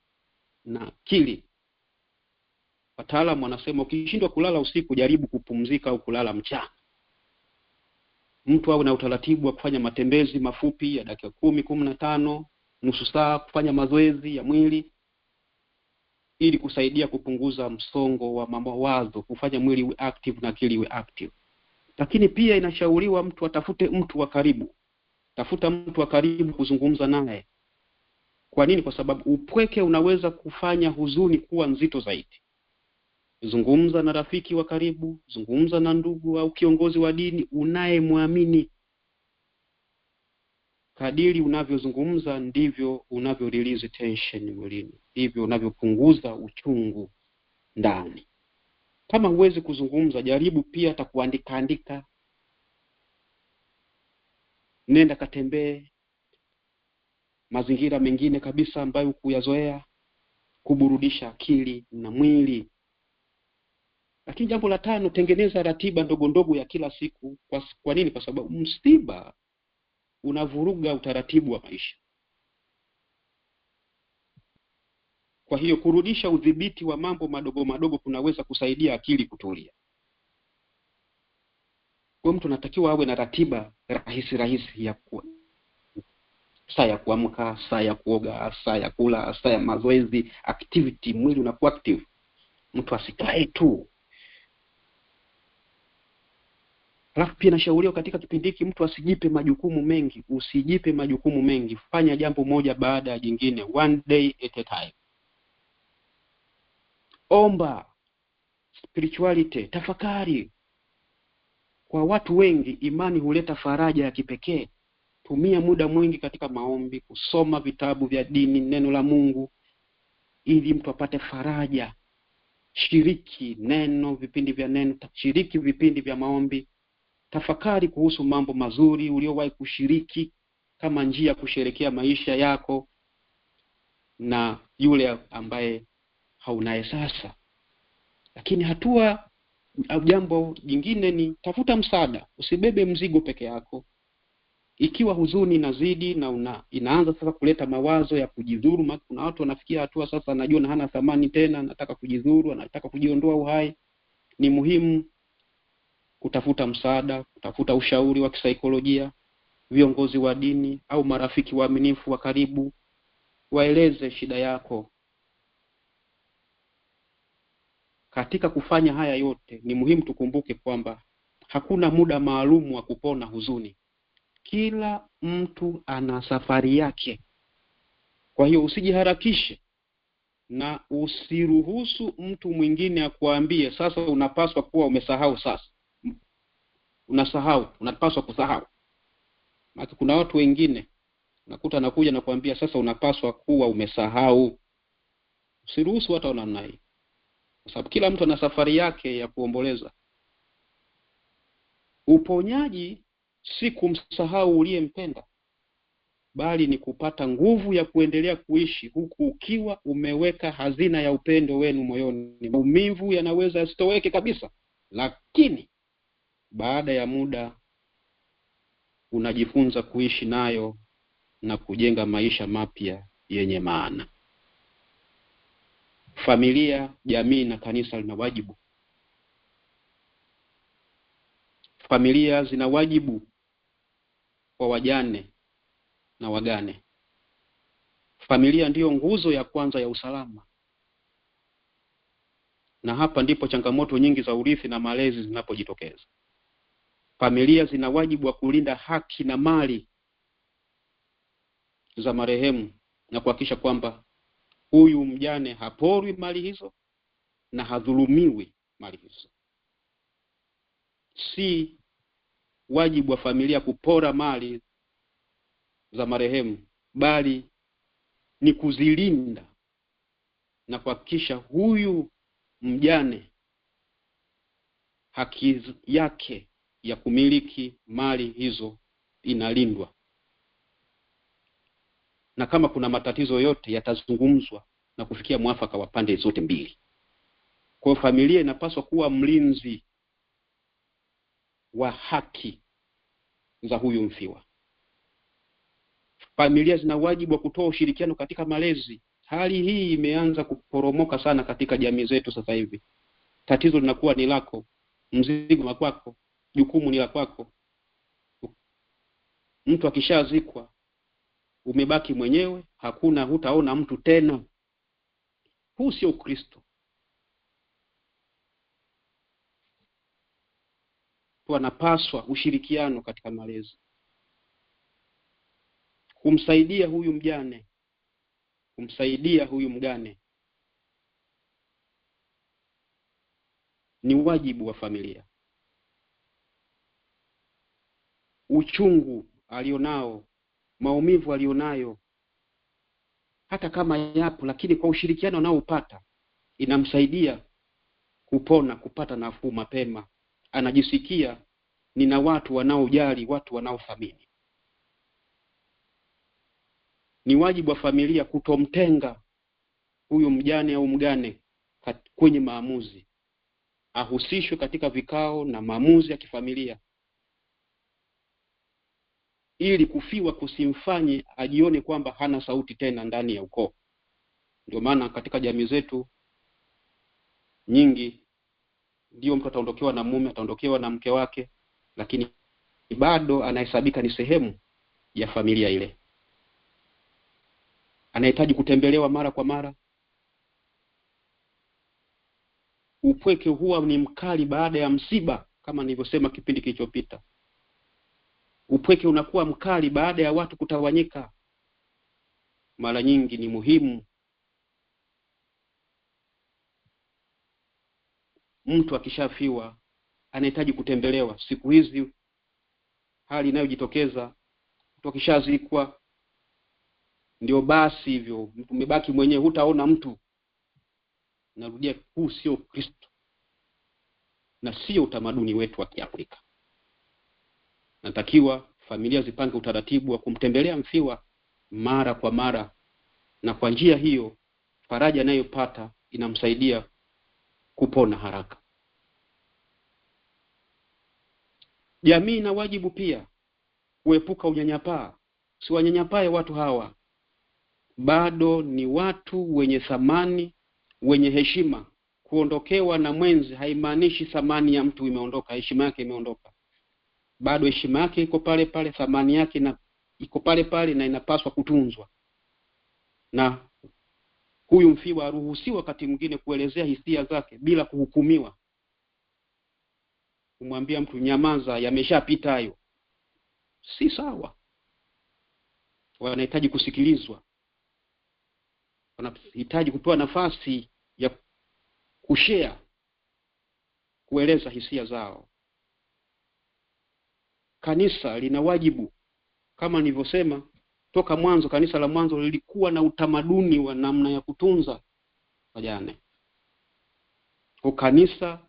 na akili. Wataalamu wanasema ukishindwa kulala usiku, jaribu kupumzika au kulala mchana. Mtu awe na utaratibu wa kufanya matembezi mafupi ya dakika 10-15, nusu saa, kufanya mazoezi ya mwili ili kusaidia kupunguza msongo wa mawazo, kufanya mwili uwe active na akili iwe active. Lakini pia inashauriwa mtu atafute mtu wa karibu. Tafuta mtu wa karibu kuzungumza naye. Kwa nini? Kwa sababu upweke unaweza kufanya huzuni kuwa nzito zaidi. Zungumza na rafiki wa karibu, zungumza na ndugu au kiongozi wa dini unayemwamini. Kadiri unavyozungumza ndivyo unavyo release tension mwilini, ndivyo unavyopunguza uchungu ndani. Kama huwezi kuzungumza, jaribu pia hata kuandika. Nenda katembee mazingira mengine kabisa ambayo kuyazoea, kuburudisha akili na mwili. Lakini jambo la 5, tengeneza ratiba ndogo ndogo ya kila siku. Kwa nini? Kwa sababu msiba unavuruga utaratibu wa maisha. Kwa hiyo kurudisha udhibiti wa mambo madogo madogo kunaweza kusaidia akili kutulia. Kwa mtu anatakiwa awe na ratiba rahisi ya saa ya kuamka, saa ya kuoga, saa ya kula, saa ya mazoezi, activity, mwili unakuwa active. Mtu asikae tu. Alafu pia nashauriwa katika kipindi hiki mtu asijipe majukumu mengi. Usijipe majukumu mengi. Fanya jambo moja baada ya jingine, one day at a time. Omba, spirituality, tafakari. Kwa watu wengi imani huleta faraja ya kipekee. Tumia muda mwingi katika maombi, kusoma vitabu vya dini, neno la Mungu, ili mtu apate faraja. Shiriki neno, vipindi vya neno, shiriki vipindi vya maombi. Tafakari kuhusu mambo mazuri uliowahi kushiriki kama njia ya kusherehekea maisha yako na yule ambaye haunaye sasa. Lakini hatua au jambo jingine ni tafuta msaada. Usibebe mzigo peke yako. Ikiwa huzuni inazidi na inaanza sasa kuleta mawazo ya kujidhuru, kuna watu wanafikia hatua sasa anajiona hana thamani tena, anataka kujidhuru, anataka kujiondoa uhai, ni muhimu kutafuta msaada, kutafuta ushauri wa kisaikolojia, viongozi wa dini au marafiki waaminifu wa karibu, waeleze shida yako. Katika kufanya haya yote, ni muhimu tukumbuke kwamba hakuna muda maalum wa kupona huzuni. Kila mtu ana safari yake. Kwa hiyo usijiharakishe na usiruhusu mtu mwingine akuambie sasa unapaswa kuwa umesahau sasa. Unapaswa kusahau. Maana kuna watu wengine unakuta anakuja na kuambia sasa unapaswa kuwa umesahau. Usiruhusu hata namna hii. Kwa sababu kila mtu ana safari yake ya kuomboleza. Uponyaji si kumsahau uliyempenda, bali ni kupata nguvu ya kuendelea kuishi huku ukiwa umeweka hazina ya upendo wenu moyoni. Maumivu yanaweza yasitoweke kabisa, lakini baada ya muda unajifunza kuishi nayo na kujenga maisha mapya yenye maana. Familia, jamii na kanisa lina wajibu. Familia zina wajibu kwa wajane na wagane. Familia ndiyo nguzo ya kwanza ya usalama. Na hapa ndipo changamoto nyingi za urithi na malezi zinapojitokeza. Familia zina wajibu wa kulinda haki na mali za marehemu na kuhakikisha kwamba huyu mjane haporwi mali hizo na hadhulumiwi mali hizo. Si wajibu wa familia kupora mali za marehemu, bali ni kuzilinda na kuhakikisha huyu mjane haki yake ya kumiliki mali hizo inalindwa. Na kama kuna matatizo yote yatazungumzwa na kufikia mwafaka wa pande zote mbili. Kwa familia inapaswa kuwa mlinzi wa haki za huyu mfiwa. Familia zina wajibu wa kutoa ushirikiano katika malezi. Hali hii imeanza kuporomoka sana katika jamii zetu sasa hivi. Tatizo linakuwa ni lako, mzigo ni wako, jukumu ni la kwako. Mtu akishazikwa umebaki mwenyewe, hutaona mtu tena. Huu sio Ukristo. Tunapaswa ushirikiano katika malezi. Kumsaidia huyu mjane, kumsaidia huyu mgane ni wajibu wa familia. Uchungu alionao, maumivu alionayo, hata kama yapo, lakini kwa ushirikiano anaopata inamsaidia kupona, kupata nafuu mapema. Anajisikia nina watu wanaojali, watu wanaothamini. Ni wajibu wa familia kutomtenga huyu mjane au mgane kwenye maamuzi. Ahusishwe katika vikao na maamuzi ya kifamilia, ili kufiwa kusimfanye ajione kwamba hana sauti tena ndani ya ukoo. Ndio maana katika jamii zetu nyingi, ndio mtu ataondokewa na mume, ataondokewa na mke wake, lakini bado anahesabika ni sehemu ya familia ile. Anahitaji kutembelewa mara kwa mara. Upweke huwa ni mkali baada ya msiba, kama nilivyosema kipindi kilichopita. Upweke unakuwa mkali baada ya watu kutawanyika. Mara nyingi ni muhimu mtu akishafiwa anahitaji kutembelewa. Siku hizi hali inayojitokeza, mtu akishazikwa ndio basi hivyo, mtu umebaki mwenyewe, hutaona mtu. Narudia, huu sio Kristo na sio utamaduni wetu wa Kiafrika. Natakiwa familia zipange utaratibu wa kumtembelea mfiwa mara kwa mara, na kwa njia hiyo faraja anayopata inamsaidia kupona haraka. Jamii ina wajibu pia kuepuka unyanyapaa. Si wanyanyapae watu hawa. Bado ni watu wenye thamani, wenye heshima. Kuondokewa na mwenzi haimaanishi thamani ya mtu imeondoka, heshima yake imeondoka. Bado heshima yake iko pale pale, thamani yake iko pale pale na inapaswa kutunzwa. Na huyu mfiwa haruhusiwi wakati mwingine kuelezea hisia zake bila kuhukumiwa. Kumwambia mtu nyamaza, yameshapita hayo, si sawa. Wanahitaji kusikilizwa. Wanahitaji kupewa nafasi ya kushare, kueleza hisia zao. Kanisa lina wajibu, kama nilivyosema toka mwanzo. Kanisa la mwanzo lilikuwa na utamaduni wa namna ya kutunza wajane. Kwa kanisa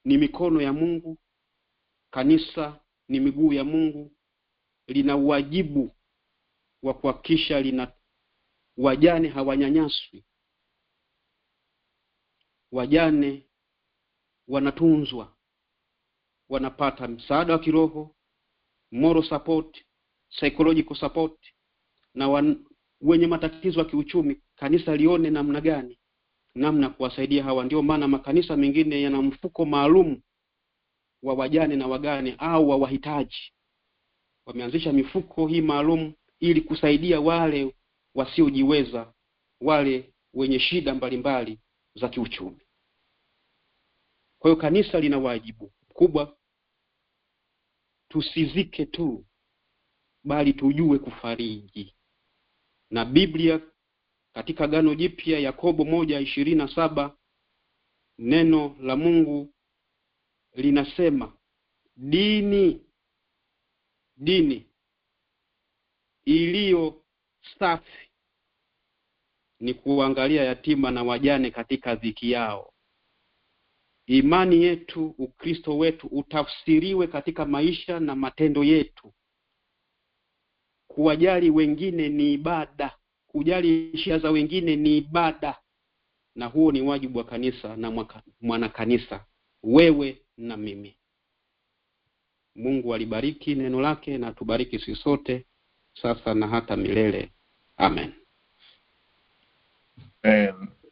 ni mikono ya Mungu, kanisa ni miguu ya Mungu. Lina wajibu wa kuhakikisha wajane hawanyanyaswi, wajane wanatunzwa, wanapata msaada wa kiroho, moral support, psychological support, na wenye matatizo ya kiuchumi kanisa lione namna kuwasaidia hawa. Ndio maana makanisa mengine yana mfuko maalum wa wajane na wagane au wa wahitaji. Wameanzisha mifuko hii maalum ili kusaidia wale wasiojiweza, wale wenye shida mbalimbali za kiuchumi. Kwa hiyo kanisa lina wajibu mkubwa. Tusizike tu, bali tujue kufariji. Na Biblia katika Agano Jipya, Yakobo 1:27, neno la Mungu linasema dini iliyo safi ni kuangalia yatima na wajane katika dhiki yao. Imani yetu, Ukristo wetu utafsiriwe katika maisha na matendo yetu. Kuwajali wengine ni ibada, kujali hisia za wengine ni ibada, na huo ni wajibu wa kanisa na mwana kanisa, wewe na mimi. Mungu alibariki neno lake na tubariki sisi sote sasa na hata milele. Amen.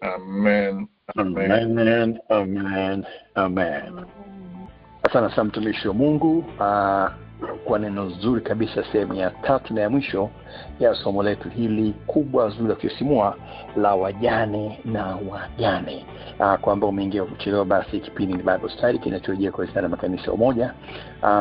Amen. Amen. Amen. Amen. Asante sana mtumishi wa Mungu kwa neno zuri kabisa, sehemu ya 3 na ya mwisho ya somo letu hili kubwa zuri la kusisimua la wajane na wajane. Kwa ambao umeingia kuchelewa, basi kipindi ni Bible Study kinachojia kwa sana makanisa umoja.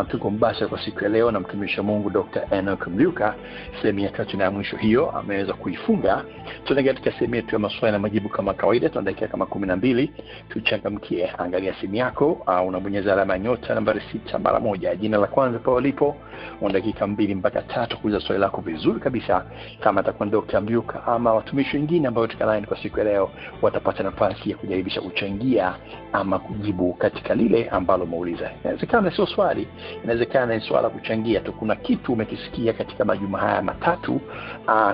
Tuko mbasha kwa siku ya leo na mtumishi wa Mungu Dr. Enoch Mliuka. Sehemu ya 3 na ya mwisho hiyo ameweza kuifunga. Tunaingia katika sehemu yetu ya maswali na majibu kama kawaida. Tuna dakika kama 12. Tuchangamkie. Angalia simu yako, unabonyeza alama nyota nambari 6 mara moja. Jina la kwanza pale ulipo. Una dakika 2 mpaka 3 kuuliza swali lako vizuri kabisa. Kama atakuwa Dr. Mliuka ama watumishi wengine ambao tukaline kwa siku ya leo, watapata nafasi ya kujaribisha kuchangia ama kujibu katika lile ambalo umeuliza. Inawezekana sio swali, inawezekana ni swala kuchangia tu. Kuna kitu umekisikia katika majuma haya matatu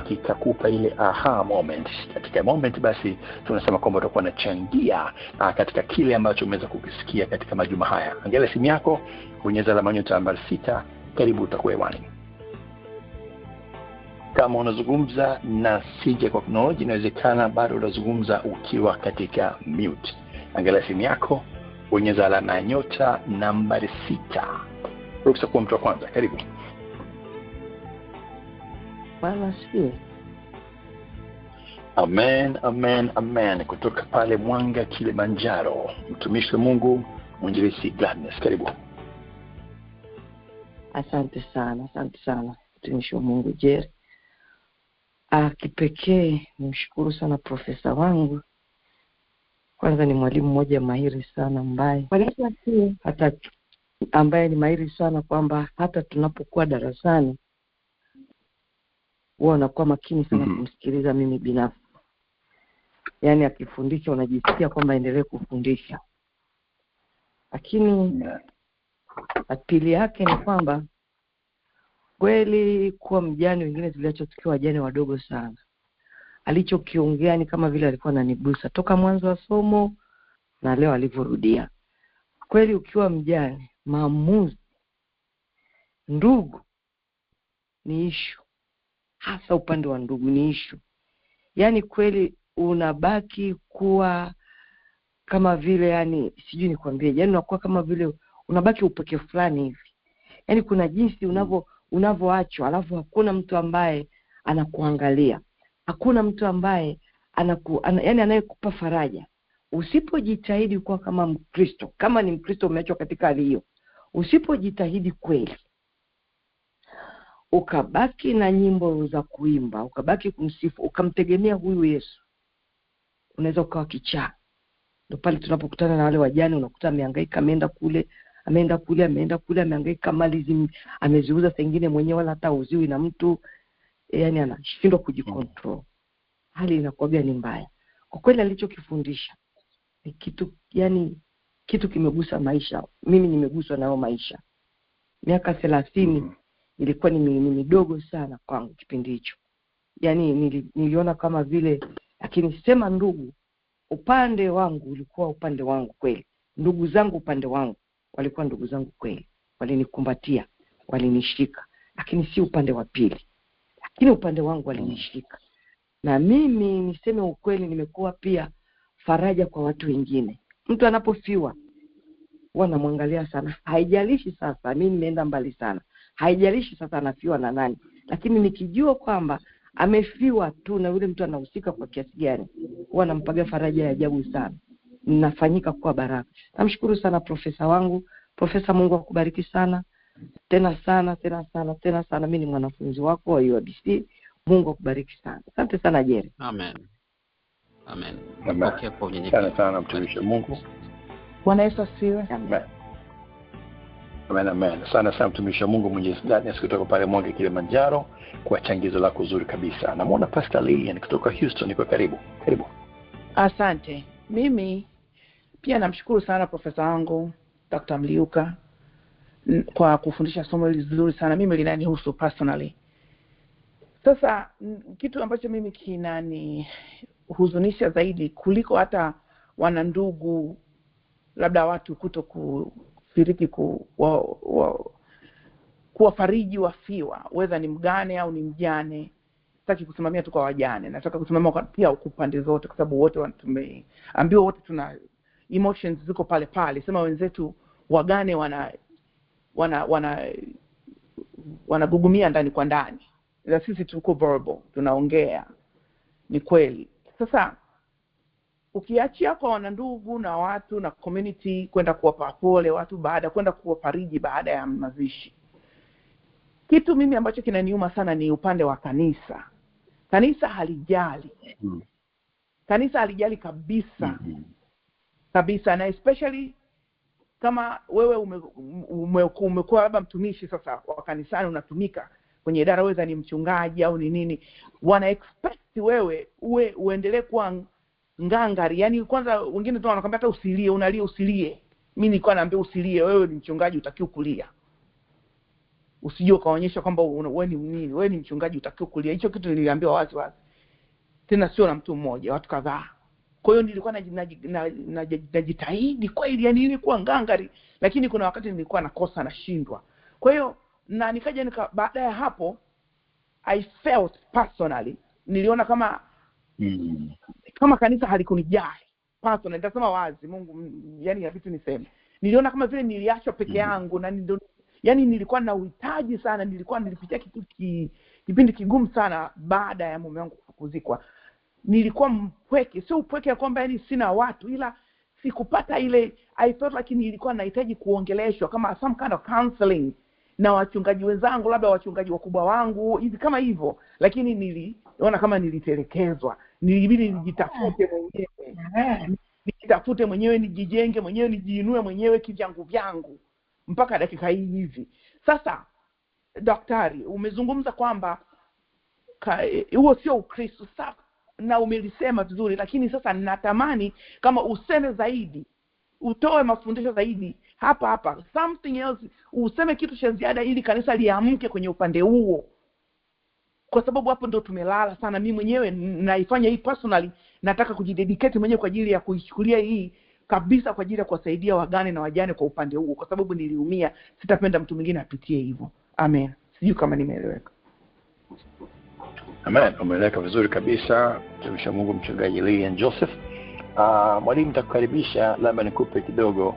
kikakupa ile aha moment. Katika moment basi tunasema kwamba utakuwa unachangia katika kile ambacho umeweza kukisikia katika majuma haya. Angalia simu yako, bonyeza alama nyota nambari 6, karibu utakuwa hewani. Kama unazungumza na sije kwa technology, inawezekana bado unazungumza ukiwa katika mute. Angalia simu yako, bonyeza alama ya nyota nambari 6. Ruksa kuwa mtu wa kwanza, karibu. Bwana sifiwe. Amen, amen, amen. Kutoka pale Mwanga, Kilimanjaro, mtumishi wa Mungu Mwinjilisti Gladness, karibu. Asante sana mtumishi wa Mungu Jerry. Kipekee nimshukuru sana profesa wangu. Kwanza ni mwalimu mmoja mahiri sana ambaye ni mahiri sana kwamba hata tunapokuwa darasani huwa unakuwa makini sana kumsikiliza mimi binafsi. Yaani akifundisha unajisikia kwamba endelee kufundisha. Lakini pili yake ni kwamba kweli kuwa mjane, wengine tuliacho tukiwa wajane wadogo sana. Alichokiongea ni kama vile alikuwa ananigusa toka mwanzo wa somo na leo alivyorudia. Kweli ukiwa mjane, maamuzi ndugu ni issue, hasa upande wa ndugu ni issue. Yani kweli unabaki kuwa kama vile, yani sijui nikwambie, yani unakuwa kama vile unabaki upeke fulani hivi. Yani kuna jinsi unavyoachwa, alafu hakuna mtu ambaye anakuangalia, hakuna mtu ambaye yani anayekupa faraja. Usipojitahidi kuwa kama Mkristo, kama ni Mkristo umeachwa katika hali hiyo, usipojitahidi kweli, ukabaki na nyimbo za kuimba, ukabaki kumsifu, ukamtegemea huyu Yesu, unaweza ukawa kichaa. Ndio pale tunapokutana na wale wajane, unakuta amehangaika, ameenda kule, amehangaika, mali ameziuza, sengine mwenyewe wala hata uziwi na mtu, yani anashindwa kujikontrol. Hali inakuwa ni mbaya. Kwa kweli alichokifundisha ni kitu kimegusa maisha. Mimi nimeguswa nao maisha. Miaka 30 ilikuwa ni midogo sana kwangu kipindi hicho. Yani niliona kama vile, lakini sema ndugu, upande wangu ulikuwa upande wangu kweli. Ndugu zangu upande wangu walikuwa ndugu zangu kweli. Walinikumbatia, walinishika, lakini si upande wa pili. Lakini upande wangu walinishika. Na mimi niseme ukweli, nimekuwa pia faraja kwa watu wengine. Mtu anapofiwa huwa namwangalia sana. Haijalishi sasa mimi nimeenda mbali sana, haijalishi sasa anafiwa na nani, lakini nikijua kwamba amefiwa tu na yule mtu anahusika kwa kiasi gani, huwa nampaga faraja ya ajabu sana. Ninafanyika kwa baraka. Namshukuru sana profesa wangu. Profesa, Mungu akubariki sana. Tena sana. Mimi ni mwanafunzi wako wa UABC. Mungu akubariki sana. Asante sana Jerry. Amen. Okay, kwa unyenyekevu sana mtumishi Mungu. Bwana Yesu asifiwe. Amen. Sana mtumishi Mungu Mwenyezi Daniel kutoka pale Mwenge Kilimanjaro kwa changizo lako zuri kabisa. Namuona Pastor Lilian kutoka Houston, niko karibu. Asante. Mimi pia namshukuru sana profesa wangu Dr. Mliuka kwa kufundisha somo hili zuri sana. Mimi linanihusu personally. Sasa kitu ambacho mimi kinanihuzunisha zaidi kuliko hata wanandugu, labda watu kuto kushiriki kuwafariji wafiwa, whether ni mgane au ni mjane. Sitaki kusimamia tu kwa wajane, nataka kusimamia pia upande zote, kwa sababu wote tumeambiwa, wote tuna emotions ziko pale. Sema wenzetu wagane wanagugumia ndani kwa ndani, ila sisi tuko verbal, tunaongea. Ni kweli. Sasa ukiachia kwa wanandugu na watu na community kwenda kuwapa pole watu, baada kwenda kuwafariji baada ya mazishi, kitu mimi ambacho kinaniuma sana ni upande wa kanisa. Kanisa halijali. Kanisa halijali kabisa. Kabisa, na especially kama wewe umekuwa labda mtumishi sasa wa kanisani, unatumika kwenye idara, wewe ni mchungaji au ni nini, wana expect wewe uendelee kuwa ngangari. Yani kwanza wengine tu wanakuambia hata usilie, unalia usilie. Mimi nilikuwa naambia usilie, wewe ni mchungaji utakiwa kulia. Usije ukaonyesha kwamba wewe ni nini, wewe ni mchungaji utakiwa kulia. Hicho kitu niliambiwa wazi. Tena sio na mtu mmoja, watu kadhaa. Kwa hiyo nilikuwa najitahidi kweli, yani nilikuwa ngangari, lakini kuna wakati nilikuwa nakosa, nashindwa. Kwa hiyo na nikaja baada ya hapo I felt personally, niliona kama kanisa halikunijali personally. Nitasema wazi, Mungu yani ya vitu niseme, niliona kama vile niliachwa peke yangu, na yani nilikuwa na uhitaji sana. Nilipitia kipindi kigumu sana baada ya mume wangu kuzikwa. Nilikuwa mpweke, sio upweke kwamba yani sina watu, ila sikupata ile, I felt like nilikuwa nahitaji kuongeleshwa kama some kind of counseling na wachungaji wenzangu, labda wachungaji wakubwa wangu hivi kama hivyo. Lakini niliona kama nilitelekezwa. Nilibidi nijitafute mwenyewe, nijijenge mwenyewe, nijiinue mwenyewe kivyangu vyangu mpaka dakika hii hivi. Sasa daktari, umezungumza kwamba huo sio Ukristo, sawa, na umelisema vizuri, lakini sasa natamani kama useme zaidi, utoe mafundisho zaidi hapa something else, useme kitu cha ziada ili kanisa liamke kwenye upande huo, kwa sababu hapo ndo tumelala sana. Mimi mwenyewe naifanya hii personally, nataka kujidedicate mwenyewe kwa ajili ya kuichukulia hii kabisa, kwa ajili ya kuwasaidia wagane na wajane kwa upande huo, kwa sababu niliumia. Sitapenda mtu mwingine apitie hivyo. Amen. Sijui kama nimeeleweka. Amen. Umeeleweka vizuri kabisa. Mtumishi wa Mungu Mchungaji Lilian Joseph. Mwalimu nitakukaribisha, labda nikupe kidogo.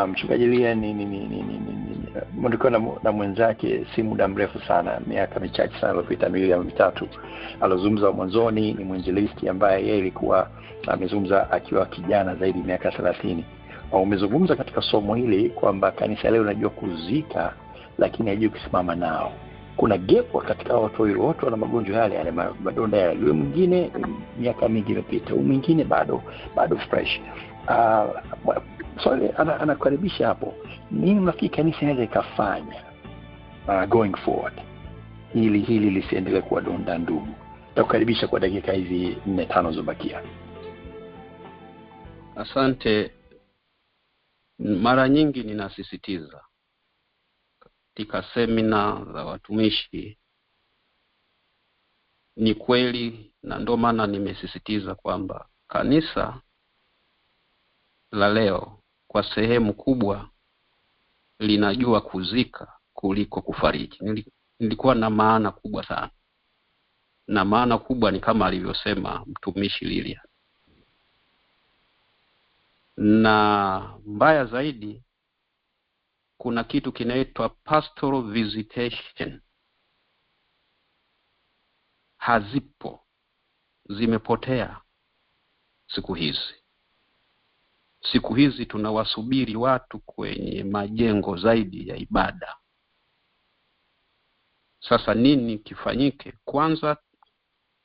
Mchungaji Lilian mlikuwa na mwenzake si muda mrefu sana, miaka michache sana iliyopita, 2 au 3, alizungumza mwanzoni. Ni mwinjilisti ambaye yeye alikuwa amezungumza akiwa kijana zaidi, miaka 30. Umezungumza katika somo hili kwamba kanisa leo linajua kuzika lakini hajui kusimama nao. Kuna gap katika watu wote wana magonjwa yale madonda yale. Yule mwingine miaka mingi imepita, mwingine bado fresh. Swali anakaribisha hapo. Nini nafikiri kanisa inaweza ikafanya going forward hili lisiendelee kuwa donda ndugu? Nitakukaribisha kwa dakika hizi 4-5 zobakia. Asante. Mara nyingi ninasisitiza katika semina za watumishi, ni kweli, na ndio maana nimesisitiza kwamba kanisa la leo kwa sehemu kubwa linajua kuzika kuliko kufariji. Nilikuwa na maana kubwa sana, na maana kubwa ni kama alivyosema mtumishi Lilian. Na mbaya zaidi, kuna kitu kinaitwa pastoral visitation. Hazipo, zimepotea siku hizi. Siku hizi tunawasubiri watu kwenye majengo zaidi ya ibada. Sasa nini kifanyike? Kwanza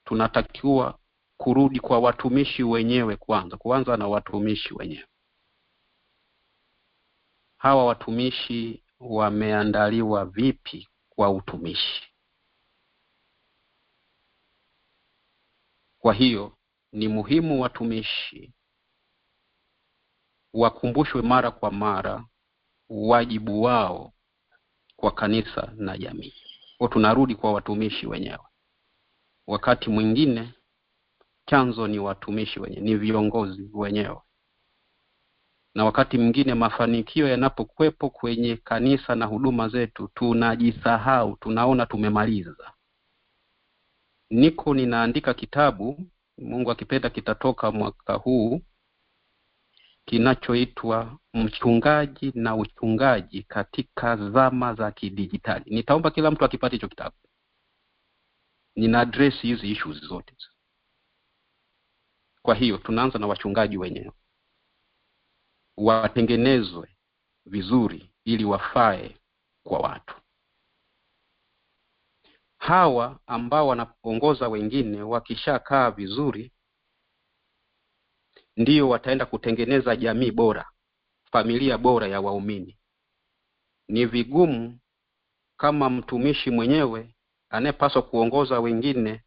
tunatakiwa kurudi kwa watumishi wenyewe kwanza na watumishi wenyewe. Hawa watumishi wameandaliwa vipi kwa utumishi? Kwa hiyo ni muhimu watumishi wakumbushwe mara kwa mara wajibu wao kwa kanisa na jamii. Kwa tunarudi kwa watumishi wenyewe. Wakati mwingine chanzo ni watumishi wenyewe, ni viongozi wenyewe. Na wakati mwingine mafanikio yanapokwepo kwenye kanisa na huduma zetu, tunajisahau, tunaona tumemaliza. Ninaandika kitabu, Mungu akipenda kitatoka mwaka huu, kinachoitwa Mchungaji na Uchungaji katika Zama za Kidijitali. Nitaomba kila mtu akipate hicho kitabu. Nina address hizi issues zote. Kwa hiyo tunaanza na wachungaji wenyewe. Watengenezwe vizuri ili wafae kwa watu. Hawa ambao wanaongoza wengine wakishakaa vizuri, ndio wataenda kutengeneza jamii bora, familia bora ya waumini. Ni vigumu kama mtumishi mwenyewe anayepaswa kuongoza wengine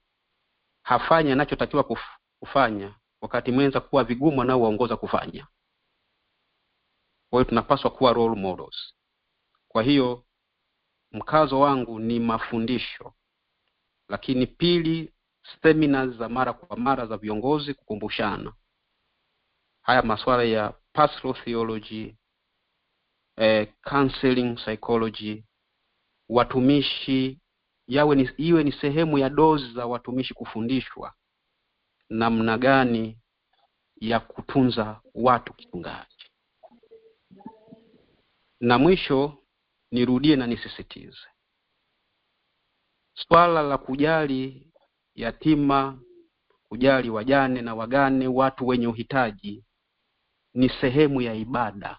hafanya anachotakiwa kufanya, wakati mwenza kuwa vigumu anaoongoza kufanya. Kwa hiyo tunapaswa kuwa role models. Kwa hiyo mkazo wangu ni mafundisho. Lakini pili, seminars za mara kwa mara za viongozi kukumbushana haya masuala ya pastoral theology, counseling psychology. Watumishi iwe ni sehemu ya dozi za watumishi kufundishwa namna gani ya kutunza watu kichungaji. Na mwisho nirudie na nisisitize, swala la kujali yatima, kujali wajane na wagane, watu wenye uhitaji, ni sehemu ya ibada.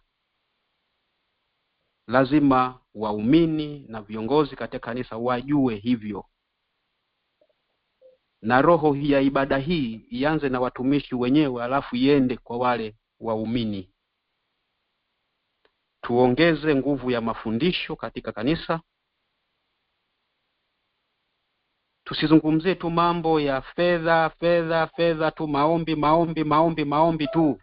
Lazima waumini na viongozi katika kanisa wajue hivyo. Na roho hii ya ibada hii ianze na watumishi wenyewe, alafu iende kwa wale waumini. Tuongeze nguvu ya mafundisho katika kanisa. Tusizungumzie tu mambo ya fedha tu, maombi tu.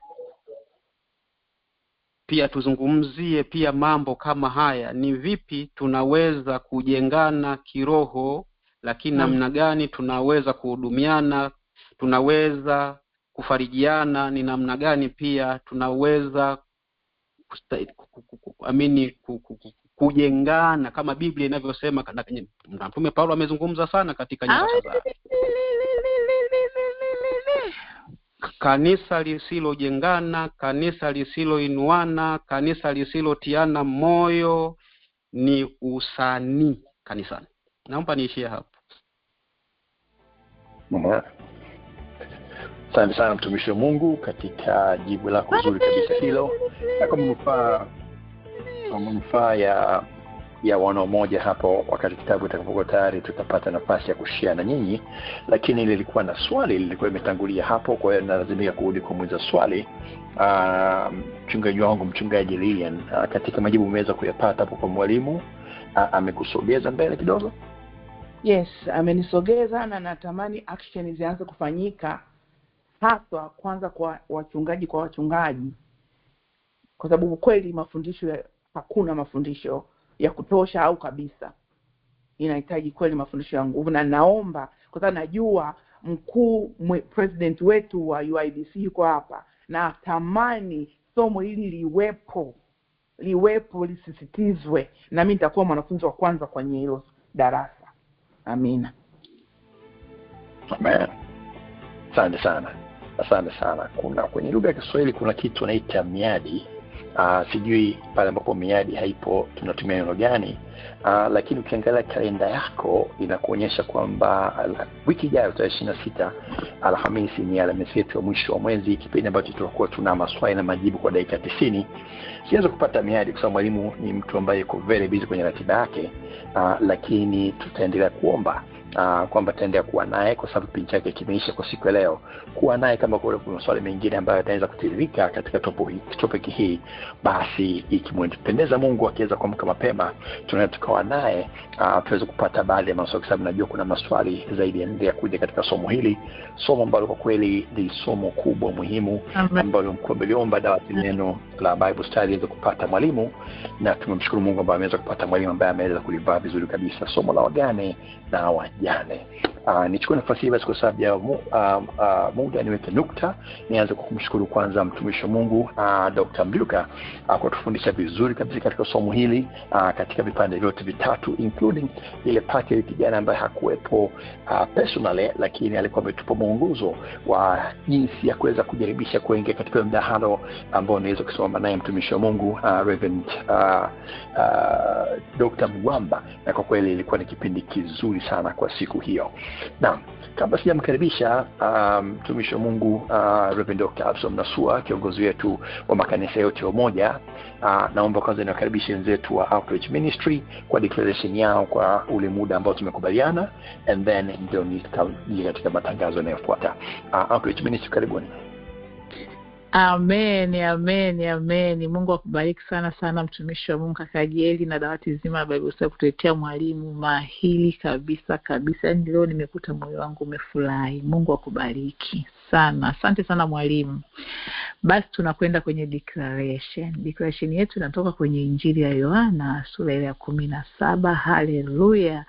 Pia tuzungumzie pia mambo kama haya, ni vipi tunaweza kujengana kiroho, lakini namna gani tunaweza kuhudumiana, tunaweza kufarijiana, ni namna gani pia tunaweza kujengana kama Biblia inavyosema. Na Mtume Paulo amezungumza sana katika nyaraka zake. Kanisa lisilojengana, kanisa lisiloinuana, kanisa lisilotiana moyo ni usanii kanisani. Naomba niishie hapo. Asante sana mtumishi wa Mungu katika jibu lako zuri kabisa hilo, na kwa manufaa ya wanaomoja hapo, wakati kitabu kitakapokuwa tayari tutapata nafasi ya kushare na nyinyi. Lakini lilikuwa na swali lilikuwa imetangulia hapo, kwa hiyo nalazimika kurudi kumuuliza swali. Mchungaji wangu, mchungaji Lilian, katika majibu umeweza kuyapata hapo kwa mwalimu, amekusogeza mbele kidogo? Yes, amenisogeza, na natamani action zianze kufanyika hasa kwanza kwa wachungaji, kwa sababu kweli hakuna mafundisho ya kutosha au kabisa. Inahitaji kweli mafundisho ya nguvu, na naomba, kwa sababu najua president wetu wa UIBC yuko hapa, na tamani somo hili liwepo lisisitizwe, na mimi nitakuwa mwanafunzi wa kwanza kwenye hilo darasa. Amina. Amen. Asante sana. Kuna kwenye lugha ya Kiswahili kuna kitu naita miadi. Sijui pale ambapo miadi haipo tunatumia neno gani, lakini ukiangalia kalenda yako inakuonyesha kwamba wiki ijayo tarehe 26 Alhamisi ni Alhamisi yetu ya mwisho wa mwezi, kipindi ambacho tutakuwa tuna maswali na majibu kwa dakika 90. Siwezi kupata miadi kwa sababu mwalimu ni mtu ambaye yuko very busy kwenye ratiba yake, lakini tutaendelea kuomba kwamba tutaendelea kuwa naye, kwa sababu kipindi chake kimeisha kwa siku ya leo, kuwa naye kama kuna maswali mengine ambayo yataanza kutiririka katika topic hii. Basi ikimwendependeza Mungu akiweza kuamka mapema, tunaweza tukawa naye tuweze kupata baadhi ya maswali, sababu najua kuna maswali zaidi yanaendelea kuja katika somo hili, somo ambalo kwa kweli ni somo kubwa muhimu, ambalo mkuomba dawati neno la Bible Study iweze kupata mwalimu, na tumemshukuru Mungu ambaye ameweza kupata mwalimu ambaye ameweza kulivaa vizuri kabisa somo la wagane na wajane. Nichukue nafasi hii basi kwa sababu ya muda niweke nukta. Nianze kwa kumshukuru kwanza mtumishi wa Mungu Dr. Mluka kwa kutufundisha vizuri kabisa katika somo hili, katika vipande vyote vitatu, including ile part ya kijana ambaye hakuwepo personally, lakini alikuwa ametupa mwongozo wa jinsi ya kuweza kujaribisha kuingia katika mdahalo ambao naweza kusoma naye mtumishi wa Mungu Reverend Dr. Mwamba, na kwa kweli ilikuwa ni kipindi kizuri sana kwa siku hiyo. Na kabla sijamkaribisha mtumishi wa Mungu Reverend Dr. Absalom Nasua, kiongozi wetu wa makanisa yote Umoja, naomba kwanza niwakaribishe wenzetu wa Outreach Ministry kwa declaration yao kwa ule muda ambao tumekubaliana, and then ndio nitaingia katika matangazo yanayofuata. Outreach Ministry, karibuni. Amen. Mungu akubariki sana mtumishi wa Mungu kaka Jeli na dawati zima la Bible Study kutuletea mwalimu mahiri kabisa. Yaani leo nimekuta moyo wangu umefurahi. Mungu akubariki sana. Asante sana mwalimu. Basi tunakwenda kwenye declaration. Declaration yetu inatoka kwenye Injili ya Yohana sura ya 17. Haleluya.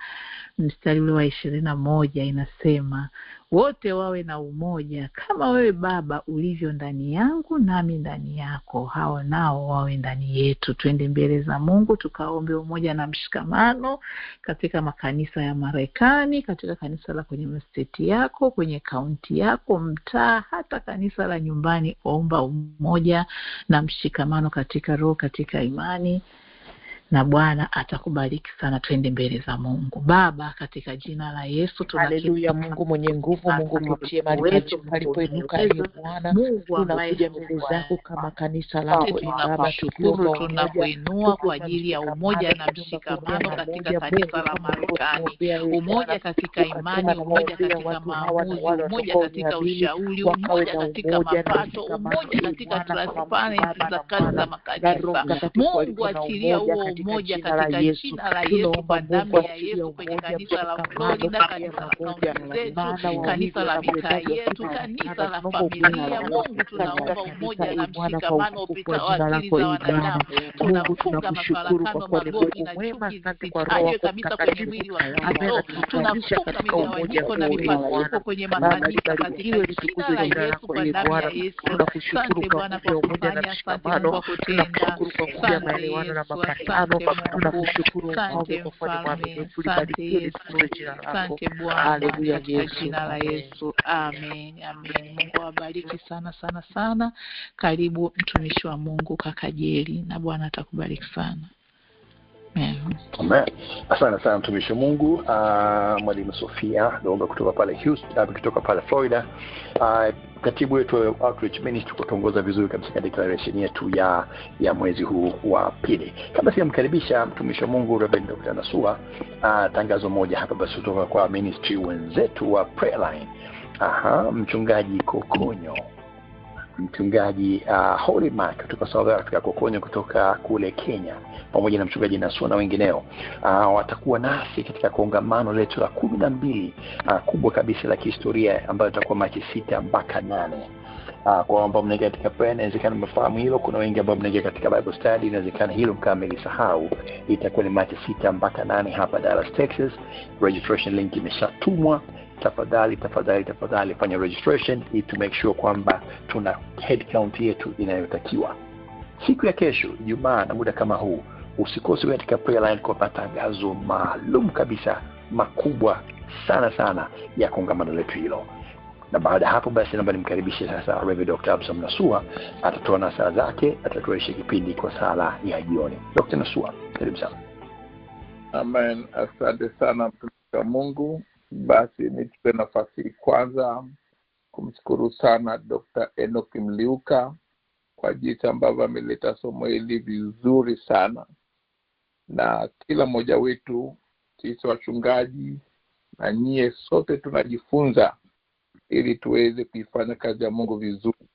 Mstari ule wa 21 inasema, wote wawe na umoja kama wewe Baba ulivyo ndani yangu nami ndani yako, hao nao wawe ndani yetu. Twende mbele za Mungu tukaombe umoja na mshikamano katika makanisa ya Marekani, katika kanisa la kwenye msteti yako, kwenye kaunti yako, mtaa, hata kanisa la nyumbani. Omba umoja na mshikamano katika roho, katika imani, na Bwana atakubariki sana. Twende mbele za Mungu. Baba, katika jina la Yesu Haleluya. Mungu mwenye nguvu, Mungu kutie mahali palipoinuka aliye Bwana, tunakuja mbele zako kama kanisa lako Baba, tunakuinua kwa ajili ya umoja na mshikamano katika kanisa la Marekani, umoja katika imani, umoja katika maamuzi, umoja katika ushauri, umoja katika mapato, umoja katika transparency za kazi za makanisa. Mungu achilia huo umoja katika jina la Yesu, kwa damu ya Yesu, kwenye kanisa la Florida, kanisa la kaunti zetu, kanisa la mitaa yetu, kanisa la familia. Mungu tunaomba umoja na mshikamano upita akili za wanadamu. Tunafunga mafarakano mabovu na chuki zisitajwe kabisa kwenye mwili wa Kristo. Tunafunga migawanyiko na mipasuko kwenye makanisa katika jina la Yesu, kwa damu ya Yesu. Asante Bwana kwa kufanya, asante kwa kutenda, asante Yesu, asante tano. Tunakushukuru Mfalme kwa kuwa ni mwaminifu. Libarikiwe jina lako. Asante Bwana, Haleluya katika Yesu. jina la Yesu. Amen. Amen. Mungu awabariki sana sana sana. Karibu mtumishi wa Mungu kaka Jeli, na Bwana atakubariki sana. Amen. Asante sana mtumishi wa Mungu, Mwalimu Sofia Domba kutoka pale Houston, kutoka pale Florida. Katibu wetu wa Outreach Ministry kutongoza vizuri kabisa katika declaration yetu ya mwezi huu wa pili. Kabla sijamkaribisha mtumishi wa Mungu Reverend Dr. Nasua, tangazo moja hapa basi kutoka kwa ministry wenzetu wa Prayerline. Mchungaji Kokonyo, mchungaji Holy Mark kutoka South Africa, Kokonyo kutoka kule Kenya, pamoja na mchungaji Nasua na wengineo watakuwa nasi katika kongamano letu la 12 kubwa kabisa la kihistoria, ambayo itakuwa Machi 6 mpaka 8. Kwa ambao mnaingia katika prayer, inawezekana mmefahamu hilo. Kuna wengi ambao mnaingia katika Bible study, inawezekana hilo mkamelisahau. Itakuwa ni Machi 6 mpaka 8 hapa Dallas, Texas. Registration link imeshatumwa. Tafadhali fanya registration ili to make sure kwamba tuna head count yetu inayotakiwa. Siku ya kesho Ijumaa na muda kama huu, usikose katika Prayerline kwa matangazo maalum kabisa makubwa sana ya kongamano letu hilo. Na baada hapo basi naomba nimkaribishe sasa Reverend Dr. Absalom Nasua, atatoa nasaha zake, atatuelesha kipindi kwa sala ya jioni. Dr. Nasua, karibu sana. Amen. Asante sana mtumishi wa Mungu. Basi nichukue nafasi kwanza kumshukuru sana Dr. Enoch Mliuka kwa jinsi ambavyo ameleta somo hili vizuri sana, na kila mmoja wetu sisi wachungaji na nyie sote tunajifunza ili tuweze kuifanya kazi ya Mungu vizuri.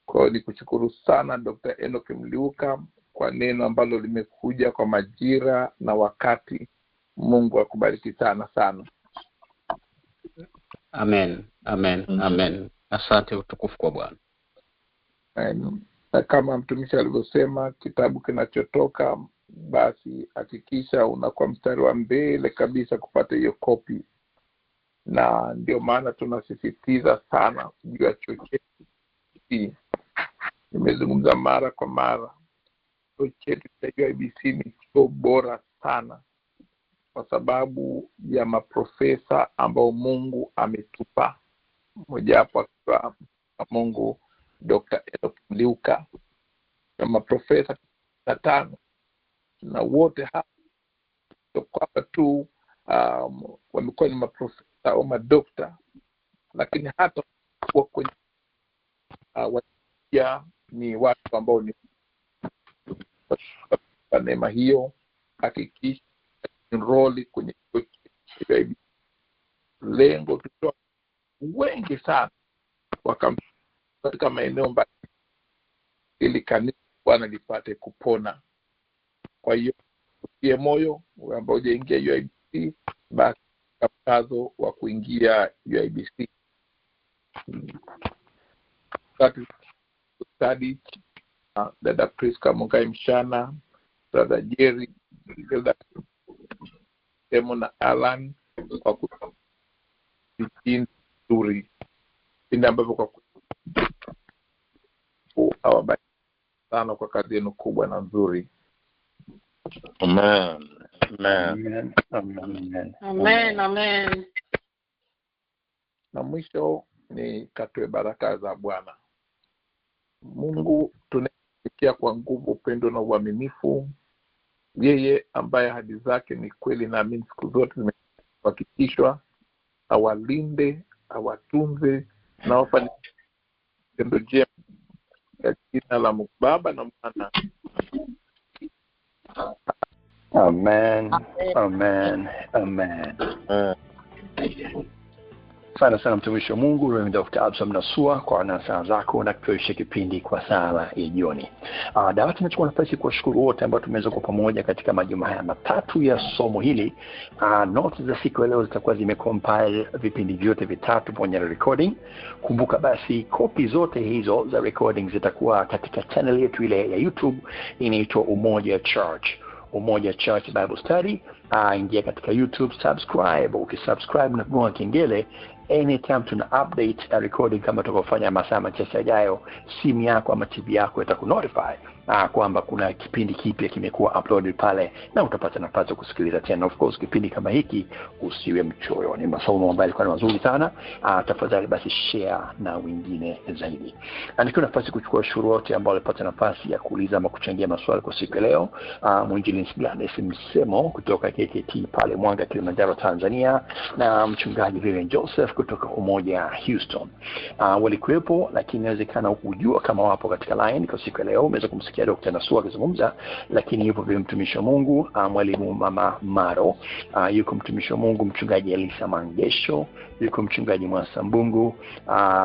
Kwa hiyo nikushukuru sana Dr. Enoch Mliuka kwa neno ambalo limekuja kwa majira na wakati. Mungu akubariki sana. Amen. Asante, utukufu kwa Bwana. Na kama mtumishi alivyosema, kitabu kinachotoka basi hakikisha unakuwa mstari wa mbele kabisa kupata hiyo kopi, na ndio maana tunasisitiza sana juu ya chuo chetu. Nimezungumza mara kwa mara, chuo chetu cha UIBC ni chuo bora sana kwa sababu ya maprofesa ambao Mungu ametupa. Mmoja hapo akiwa Mungu Dr. Enoch Mliuka, na maprofesa 5, na wote hapa kwa tu wamekuwa ni maprofesa au madokta, lakini hata kwa kwenye ni watu ambao ni kwa neema hiyo. Hakikisha enroll kwenye UIBC. Lengo tutoa wengi sana katika maeneo mbali ili kanisa Bwana lipate kupona. Kwa hiyo utie moyo ambao hujaingia UIBC, basi mkazo wa kuingia UIBC. Study Dada Priska Mungai Mshana, Brother Jerry, Brother Demo na Alan kwa kipindi nzuri, kipindi ambavyo kwa awabariki sana kwa kazi yenu kubwa na nzuri. Amen. Na mwisho ni katoe baraka za Bwana. Mungu tunasikia kwa nguvu, upendo na uaminifu. Yeye ambaye ahadi zake ni kweli, na amini siku zote zimehakikishwa. Awalinde, awatunze na wafanye tendo jema kwa jina la Mungu Baba na Mwana. Amen. Sana mtumishi wa Mungu Reverend Dr. Absalom Nasua kwa nasaha zako na kutuelesha kipindi kwa sala ya jioni. Dawati tunachukua nafasi kuwashukuru wote ambao tumeweza kwa pamoja katika majuma haya matatu ya somo hili. Notes za siku ya leo zitakuwa zimecompile vipindi vyote vitatu pamoja na recording. Kumbuka basi copy zote hizo za recording zitakuwa katika channel yetu ile ya YouTube inaitwa Umoja Church Bible Study. Ingia katika YouTube, subscribe. Ukisubscribe na kugonga kengele, anytime tuna update a recording kama tutakofanya masaa machache yajayo, simu yako ama TV yako itakunotify kwamba kuna kipindi kipya kimekuwa uploaded pale na utapata nafasi ya kusikiliza tena. Of course kipindi kama hiki usiwe mchoyo, ni masomo ambayo yalikuwa mazuri sana. Tafadhali basi share na wengine zaidi. Nikiwa nafasi kuchukua ushuru wote ambao walipata nafasi ya kuuliza ama kuchangia maswali kwa siku leo. Mwinjilisti Gladys Msemo kutoka KKT pale Mwanga Kilimanjaro Tanzania, na mchungaji Vivian Joseph kutoka Umoja Houston walikuwepo, lakini inawezekana hukujua kama wapo katika line kwa siku leo. Umeweza kumsikia Dr. Nasua akizungumza, lakini yupo vile mtumishi wa Mungu mwalimu Mama Maro, yuko mtumishi wa Mungu mchungaji Elisa Mangesho, yuko mchungaji Mwasambungu,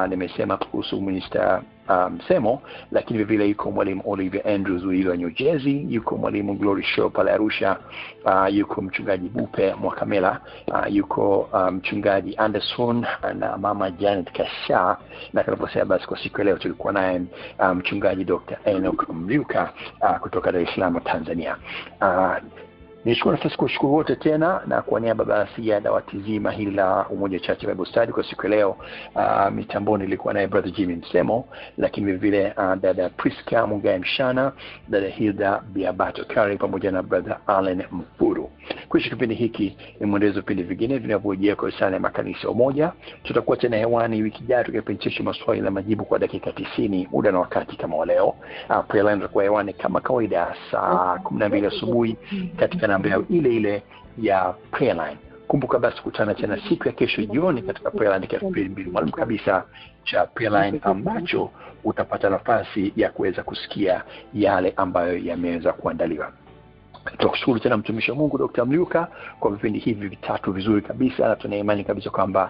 nimesema kuhusu minister Msemo, lakini vile yuko mwalimu Olivia Andrews wa New Jersey, yuko mwalimu Glory Show pale Arusha, yuko mchungaji Bupe Mwakamela, yuko mchungaji Anderson na mama Janet Kasha, na kanaposema basi kwa siku leo tulikuwa naye mchungaji Dr. Enoch Mliuka kutoka Dar es Salaam Tanzania. Nishukuru nafasi kushukuru wote tena, na kwa niaba basi ya dawati zima hili la Umoja Church Bible Study kwa siku leo, mitamboni nilikuwa naye brother Jimmy Msemo, lakini vile dada Priska Mugai Mshana, dada Hilda Biabato Kari pamoja na brother Allen Mpuru. Kwa kipindi hiki ni mwendelezo vipindi vingine vinavyojia kwa sana ya makanisa Umoja. Tutakuwa tena hewani wiki ijayo tukipitisha maswali na majibu kwa dakika 90 muda na wakati kama leo. Prayland kwa hewani kama kawaida saa 12 asubuhi katika namba ile ya Prayline. Kumbuka basi kutana tena siku ya kesho jioni katika Prayline, kipindi maalum kabisa cha Prayline ambacho utapata nafasi ya kuweza kusikia yale ambayo yameweza kuandaliwa. Tunakushukuru tena mtumishi wa Mungu Dr. Mliuka kwa vipindi hivi vitatu vizuri kabisa, na tuna imani kabisa kwamba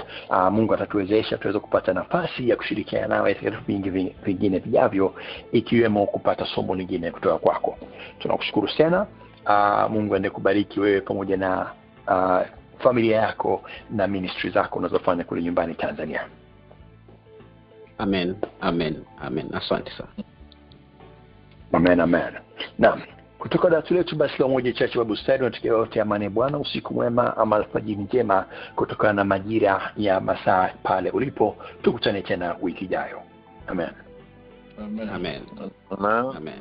Mungu atatuwezesha tuweze kupata nafasi ya kushirikiana nawe katika vipindi vingine vijavyo, ikiwemo kupata somo lingine kutoka kwako. Tunakushukuru sana. Mungu aende kubariki wewe pamoja na familia yako na ministry zako unazofanya kule nyumbani Tanzania. Amen. Asante sana. Amen. Naam. Kutoka dawati letu basi la Umoja Church Bible Study, tunatakia wote amani Bwana, usiku mwema ama alfajiri njema kutokana na majira ya masaa pale ulipo. Tukutane tena wiki ijayo. Amen. Amen. Amen.